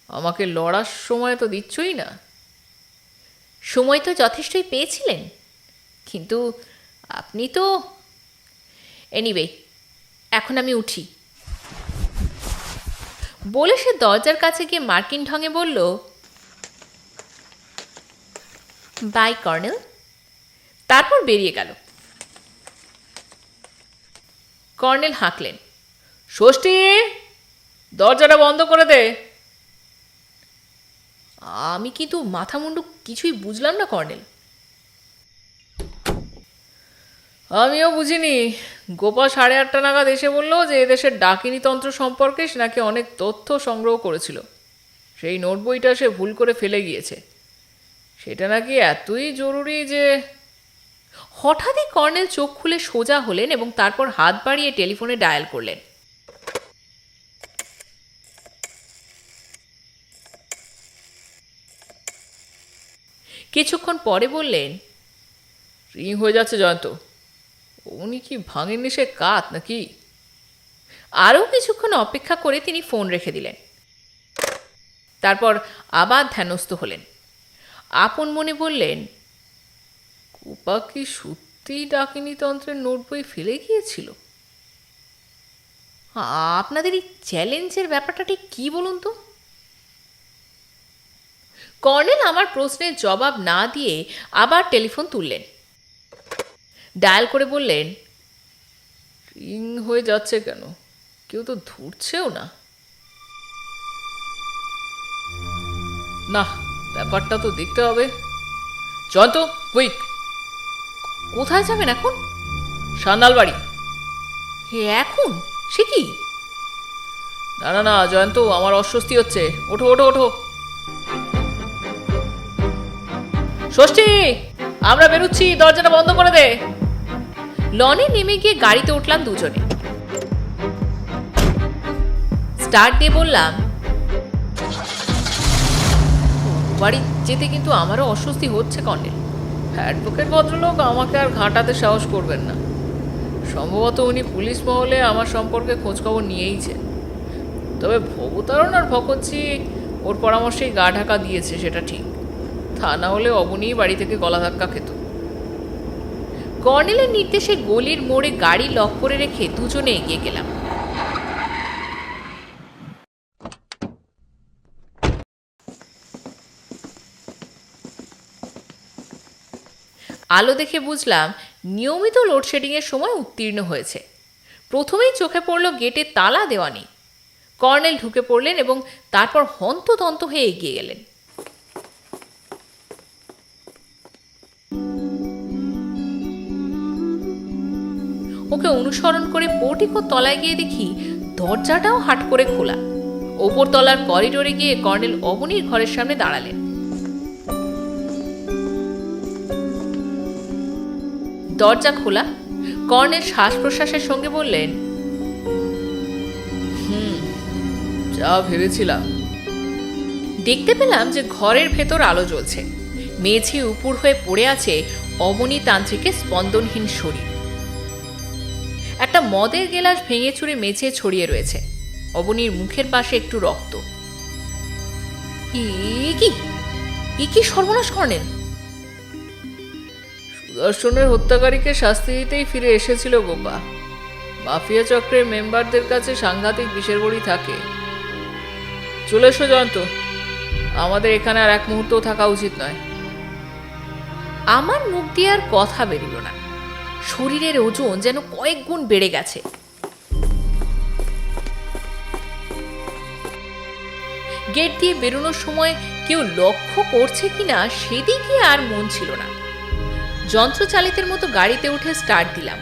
আমাকে লড়ার সময় তো দিচ্ছই না। সময় তো যথেষ্টই পেয়েছিলেন, কিন্তু আপনি তো... এনিওয়ে, এখন আমি উঠি। বলে সে দরজার কাছে গিয়ে মার্কিন ঢঙে বলল, বাই কর্নেল। তারপর বেরিয়ে গেল। কর্নেল হাঁকলেন, ষষ্ঠী, দরজাটা বন্ধ করে দে। আমি কিন্তু মাথা মুন্ডু কিছুই বুঝলাম না কর্নেল। আমিও বুঝিনি। গোপা 8:30 নাগাদ এসে বললো যে এদেশের ডাকিনী তন্ত্র সম্পর্কে সে নাকি অনেক তথ্য সংগ্রহ করেছিল। সেই নোট বইটা সে ভুল করে ফেলে গিয়েছে। সেটা নাকি এতই জরুরি যে... হঠাৎই কর্নেল চোখ খুলে সোজা হলেন এবং তারপর হাত বাড়িয়ে টেলিফোনে ডায়াল করলেন। কিছুক্ষণ পরে বললেন, রিং হয়ে যাচ্ছে জয়ন্ত। উনি কি ভাঙেননি সে কাত নাকি? আরও কিছুক্ষণ অপেক্ষা করে তিনি ফোন রেখে দিলেন। তারপর আবার ধ্যানস্থ হলেন। আপন মনে বললেন, গোপা কি সত্যিই ডাকিনী তন্ত্রের নোট বই ফেলে গিয়েছিল? আপনাদের এই চ্যালেঞ্জের ব্যাপারটা ঠিক কী বলুন তো? কর্নেল আমার প্রশ্নের জবাব না দিয়ে আবার টেলিফোন তুললেন। ডায়াল করে বললেন, রিং হয়ে যাচ্ছে কেন? কেউ তো ধরছেও না। না, ব্যাপারটা তো দেখতে হবে। জয়ন্ত, কুইক! কোথায় যাবেন এখন? সান্যাল বাড়ি। হে, এখন? সে কি? না না না জয়ন্ত, আমার অস্বস্তি হচ্ছে। ওঠো ওঠো ওঠো। ষষ্ঠী, আমরা বেরোচ্ছি, দরজাটা বন্ধ করে দে। লনে নেমে গিয়ে গাড়িতে উঠলাম দুজনে। স্টার্ট দিয়ে বললাম, বাড়ি যেতে কিন্তু আমারও অস্বস্তি হচ্ছে কর্নেল। অ্যাডভোকেট ভদ্রলোক আমাকে আর ঘাঁটাতে সাহস করবেন না। সম্ভবত উনি পুলিশ মহলে আমার সম্পর্কে খোঁজখবর নিয়েইছেন। তবে ভবতারণ আর ভকচ্ছি ওর পরামর্শেই গা ঢাকা দিয়েছে, সেটা ঠিক। তা না হলে অবনীই বাড়ি থেকে গলা ধাক্কা খেত। কর্নেলের নির্দেশে গলির মোড়ে গাড়ি লক করে রেখে দুজনে এগিয়ে গেলাম। আলো দেখে বুঝলাম নিয়মিত লোডশেডিংয়ের সময় উত্তীর্ণ হয়েছে। প্রথমেই চোখে পড়ল গেটে তালা দেওয়া নেই। কর্নেল ঢুকে পড়লেন এবং তারপর হন্তদন্ত হয়ে এগিয়ে গেলেন। ওকে অনুসরণ করে পোর্টিকোর তলায় গিয়ে দেখি দরজাটাও হাট করে খোলা। ওপর তলার করিডোরে গিয়ে কর্নেল অবনীর ঘরের সামনে দাঁড়ালেন। দরজা খোলা। কর্নেল শ্বাস প্রশ্বাসের সঙ্গে বললেন, যা ভেবেছিলাম। দেখতে পেলাম যে ঘরের ভেতর আলো জ্বলছে। মেঝে উপর হয়ে পড়ে আছে অবনী তান্ত্রিকের স্পন্দনহীন শরীর। একটা মদের গেলাস ভেঙে চুরে মেঝে ছড়িয়ে রয়েছে। অবনীর মুখের পাশে একটু রক্ত। এ কি সর্বনাশ কর্নেল! সুদর্শনের হত্যাকারীকে শাস্তি দিতেই ফিরে এসেছিল গোপা। মাফিয়া চক্রের মেম্বারদের কাছে সাংঘাতিক বিষের বড়ি থাকে। চলে এসো জয়ন্ত, আমাদের এখানে আর এক মুহূর্তও থাকা উচিত নয়। আমার মুখ দিয়ে আর কথা বেরিল না। শরীরের ওজন যেন কয়েক গুণ বেড়ে গেছে। গেট দিয়ে বেরোনোর সময় কেউ লক্ষ্য করছে কিনা সেদিকে আর মন ছিল না। যন্ত্রচালিতের মতো গাড়িতে উঠে স্টার্ট দিলাম।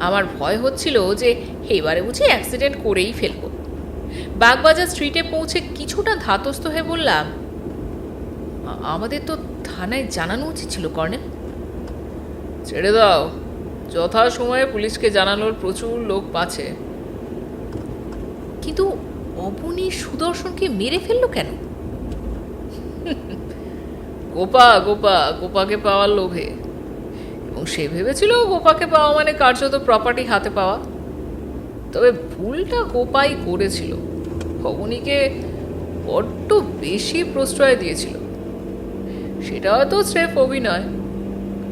আমার ভয় হচ্ছিল যে এবারে বুঝি অ্যাক্সিডেন্ট করেই ফেলব। বাগবাজার স্ট্রিটে পৌঁছে কিছুটা ধাতস্থ হয়ে বললাম, আমাদের তো থানায় জানানো উচিত ছিল কর্নেল। ছেড়ে দাও, যথা সময়ে পুলিশকে জানানোর প্রচুর লোক পাচ্ছে। কিন্তু অবনী সুদর্শনকে মেরে ফেললো কেন? গোপাকে পাওয়ার লোভে, এবং সে ভেবেছিল গোপাকে পাওয়া মানে কার্যত প্রপার্টি হাতে পাওয়া। তবে ভুলটা গোপাই করেছিল, অবনীকে বড্ড বেশি প্রশ্রয় দিয়েছিল। সেটা হয়তো স্রেফ অভিনয়,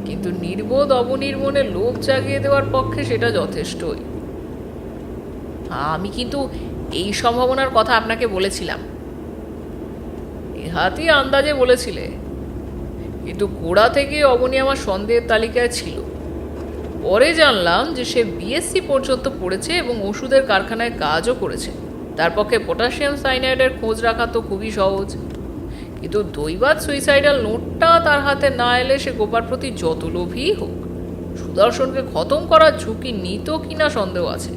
কিন্তু নির্বোধ অবনীর মনে লোভ জাগিয়ে দেওয়ার পক্ষে সেটা যথেষ্টই। আমি কিন্তু এই সম্ভাবনার কথা আপনাকে বলেছিলাম। নেহাতি আন্দাজে বলেছিলে, কিন্তু গোড়া থেকে অবনী আমার সন্দেহের তালিকায় ছিল। পরে জানলাম যে সে বিএসসি পর্যন্ত পড়েছে এবং ওষুধের কারখানায় কাজও করেছে। তার পক্ষে পটাশিয়াম সাইনাইডের খোঁজ রাখা তো খুবই সহজ। কিন্তু দৈবাত সুইসাইডাল নোটটা তার হাতে না এলে সে গোপার প্রতি যত লোভই হোক, সুদর্শনকে খতম করার ঝুঁকি নিত কিনা সন্দেহ আছে।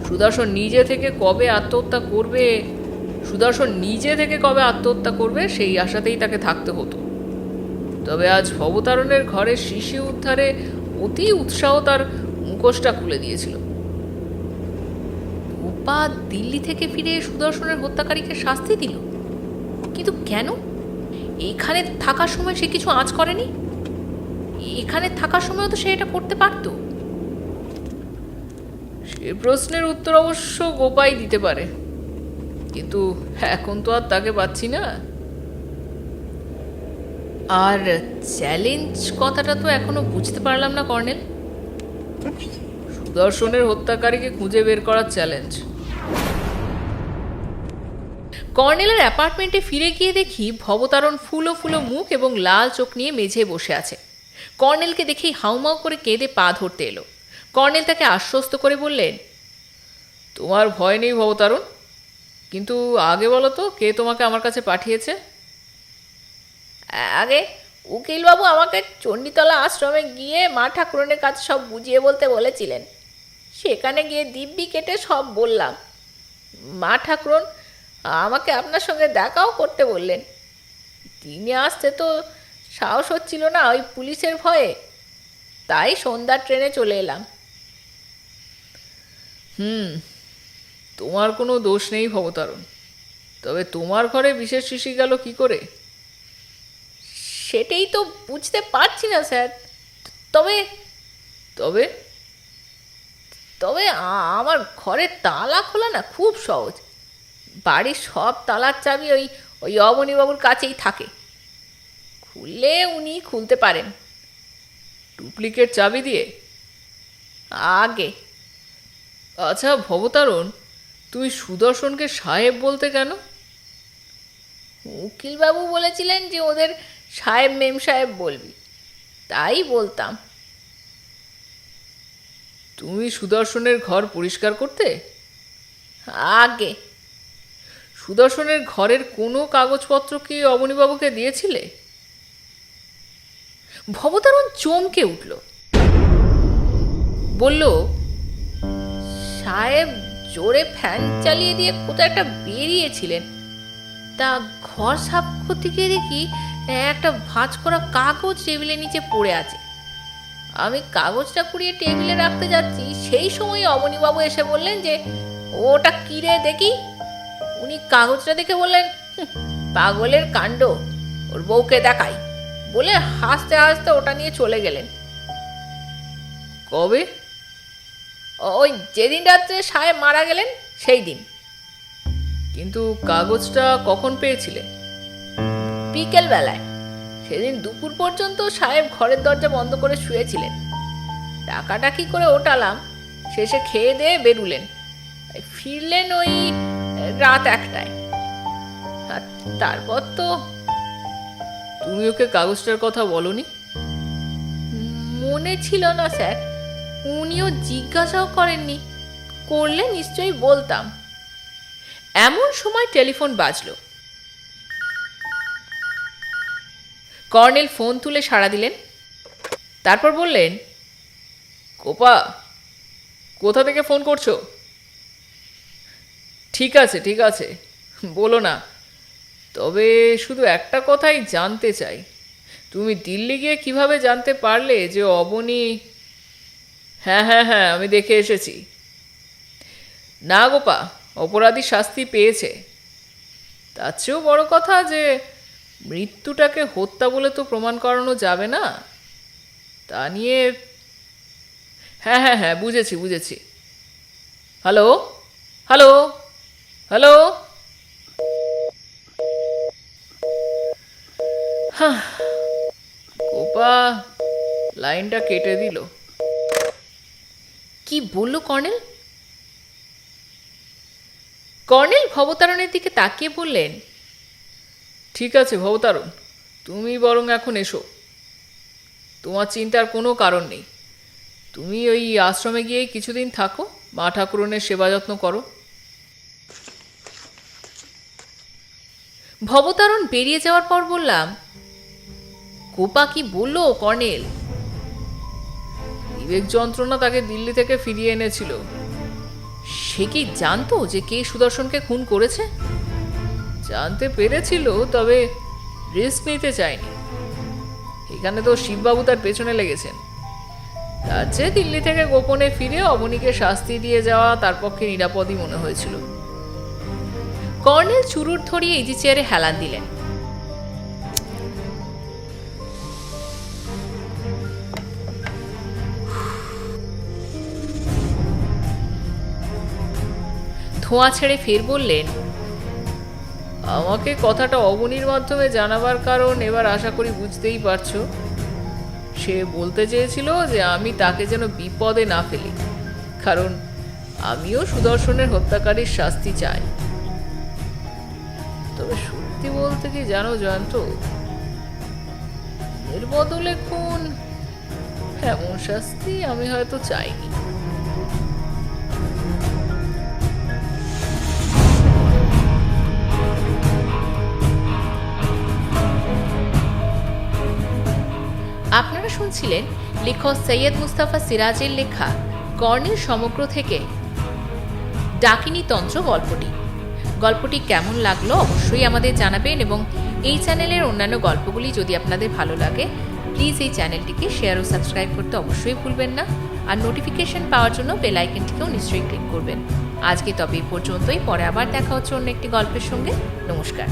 সুদর্শন নিজে থেকে কবে আত্মহত্যা করবে সেই আশাতেই তাকে থাকতে হতো। তবে আজ ভবতারণের ঘরে শিশু উদ্ধারে অতি উৎসাহ তার মুখোশটা খুলে দিয়েছিল। গোপা দিল্লি থেকে ফিরে সুদর্শনের হত্যাকারীকে শাস্তি দিল, কিন্তু কেন? এখানে থাকার সময় সে কিছু আঁচ করেনি? এখানে থাকার সময় তো সে এটা করতে পারত। সে প্রশ্নের উত্তর অবশ্য গোপাই দিতে পারে, কিন্তু এখন তো আর তাকে পাচ্ছি না। আর চ্যালেঞ্জ কথাটা তো এখনো বুঝতে পারলাম না কর্নেল। সুদর্শনের হত্যাকারীকে খুঁজে বের করার চ্যালেঞ্জ। কর্নেলের অ্যাপার্টমেন্টে ফিরে গিয়ে দেখি ভবতারণ ফুলো ফুলো মুখ এবং লাল চোখ নিয়ে মেঝে বসে আছে। কর্নেলকে দেখেই হাউমাউ করে কেঁদে পা ধরতে এলো। কর্নেল তাকে আশ্বস্ত করে বললেন, তোমার ভয় নেই ভবতারণ, কিন্তু আগে বলো তো কে তোমাকে আমার কাছে পাঠিয়েছে? আগে উকিলবাবু আমাকে চণ্ডীতলা আশ্রমে গিয়ে মা ঠাকুরনের কাছে সব বুঝিয়ে বলতে বলেছিলেন। সেখানে গিয়ে দিব্যি কেটে সব বললাম। মা ঠাকুরন আমাকে আপনার সঙ্গে দেখাও করতে বললেন। দিনে আসতে তো সাহস হচ্ছিল না ওই পুলিশের ভয়ে, তাই সন্ধ্যার ট্রেনে চলে এলাম। তোমার কোনো দোষ নেই ভবতারণ, তবে তোমার ঘরে বিশেষ শিশি গেল কি করে? সেটাই তো বুঝতে পারছি না স্যার। তবে তবে তবে আমার ঘরের তালা খোলা না খুব সহজ। বাড়ির সব তালার চাবি ওই ওই অবনীবাবুর কাছেই থাকে। খুললে উনি খুলতে পারেন। ডুপ্লিকেট চাবি দিয়ে? আগে আচ্ছা ভবতারণ, তুমি সুদর্শনকে সাহেব বলতে কেন? উকিলবাবু বলেছিলেন যে ওদের সাহেব মেম সাহেব বলবি, তাই বলতাম। তুমি সুদর্শনের ঘর পরিষ্কার করতে? আগে সুদর্শনের ঘরের কোনো কাগজপত্র কি অবনীবাবুকে দিয়েছিলে? ভবতারণ চমকে উঠল, বলল, সাহেব জোরে ফ্যান চালিয়ে দিয়ে কোথাও একটা বেরিয়েছিলেন। তা ঘর সাফ করতে গিয়ে দেখি একটা ভাঁজ করা কাগজ টেবিলের নিচে পড়ে আছে। আমি কাগজটা কুড়িয়ে টেবিলে রাখতে যাচ্ছি, সেই সময় অবনীবাবু এসে বললেন যে ওটা কি রে দেখি। উনি কাগজটা দেখে বললেন, পাগলের কাণ্ড, ওর বউকে দেখাই বলে হাসতে হাসতে ওটা নিয়ে চলে গেলেন। কবে? ওই যেদিন রাত্রে সাহেব মারা গেলেন সেই দিন। কিন্তু কাগজটা কখন পেয়েছিলে? বিকেল বেলায়। সেদিন দুপুর পর্যন্ত সাহেব ঘরের দরজা বন্ধ করে শুয়েছিলেন। টাকাটাকি করে ওঠালাম, শেষে খেয়ে দিয়ে বেরুলেন। ফিরলেন ওই রাত 1টায়। আর তারপর তো তুমি ওকে কাগজটার কথা বলনি? মনে ছিল না স্যার, উনিও জিজ্ঞাসাও করেননি, করলে নিশ্চয়ই বলতাম। এমন সময় টেলিফোন বাজলো। কর্নেল ফোন তুলে সাড়া দিলেন, তারপর বললেন, কোপা, কোথা থেকে ফোন করছো? ঠিক আছে, বলো না। তবে শুধু একটা কথাই জানতে চাই, তুমি দিল্লি গিয়ে কিভাবে জানতে পারলে যে অবনী? হ্যাঁ, আমি দেখে এসেছি। না গোপা, অপরাধী শাস্তি পেয়েছে। তার চেয়েও বড় কথা যে মৃত্যুটাকে হত্যা বলে তো প্রমাণ করানো যাবে না। তা নিয়ে হ্যাঁ, বুঝেছি। হ্যালো। কোপা লাইনটা কেটে দিল। কি বলল কর্নেল? কর্নেল ভবতারণের দিকে তাকিয়ে বললেন, ঠিক আছে ভবতারণ, তুমি বরং এখন এসো। তোমার চিন্তার কোনো কারণ নেই। তুমি ওই আশ্রমে গিয়েই কিছুদিন থাকো, মা ঠাকুরনের সেবা যত্ন করো। ভবতারণ বেরিয়ে যাওয়ার পর বললাম, কোপা কি বলল কর্নেল? বিবেক যন্ত্রণা তাকে দিল্লি থেকে ফিরিয়ে এনেছিল। সে কি জানতো যে কে সুদর্শনকে খুন করেছে? জানতে পেরেছিল, তবে রিস্ক নিতে চায়নি। এখানে তো শিববাবু তার পেছনে লেগেছেন। তার চেয়ে দিল্লি থেকে গোপনে ফিরে অবনীকে শাস্তি দিয়ে যাওয়া তার পক্ষে নিরাপদই মনে হয়েছিল। কর্নেল চুরুট ধরিয়ে ইজি চেয়ারে হেলান দিলেন। ধোঁয়া ছেড়ে ফের বললেন, আমাকে কথাটা অবনীর মাধ্যমে জানাবার কারণ এবার আশা করি বুঝতেই পারছো। সে বলতে চেয়েছিল যে আমি তাকে যেন বিপদে না ফেলি, কারণ আমিও সুদর্শনের হত্যাকারীর শাস্তি চাই। তবে সত্যি বলতে কি জানো জয়ন্ত, এর বদলে খুন, এমন শাস্তি আমি হয়তো চাইনি। আপনারা শুনছিলেন লেখক সৈয়দ মুস্তাফা সিরাজের লেখা কর্নেল সমগ্র থেকে ডাকিনী তন্ত্র গল্পটি কেমন লাগলো অবশ্যই আমাদের জানাবেন, এবং এই চ্যানেলের অন্যান্য গল্পগুলি যদি আপনাদের ভালো লাগে প্লিজ এই চ্যানেলটিকে শেয়ার ও সাবস্ক্রাইব করতে অবশ্যই ভুলবেন না, আর নোটিফিকেশন পাওয়ার জন্য বেল আইকনটিকেও নিশ্চয়ই ক্লিক করবেন। আজকে তবে এই পর্যন্তই, পরে আবার দেখা হচ্ছে অন্য একটি গল্পের সঙ্গে। নমস্কার।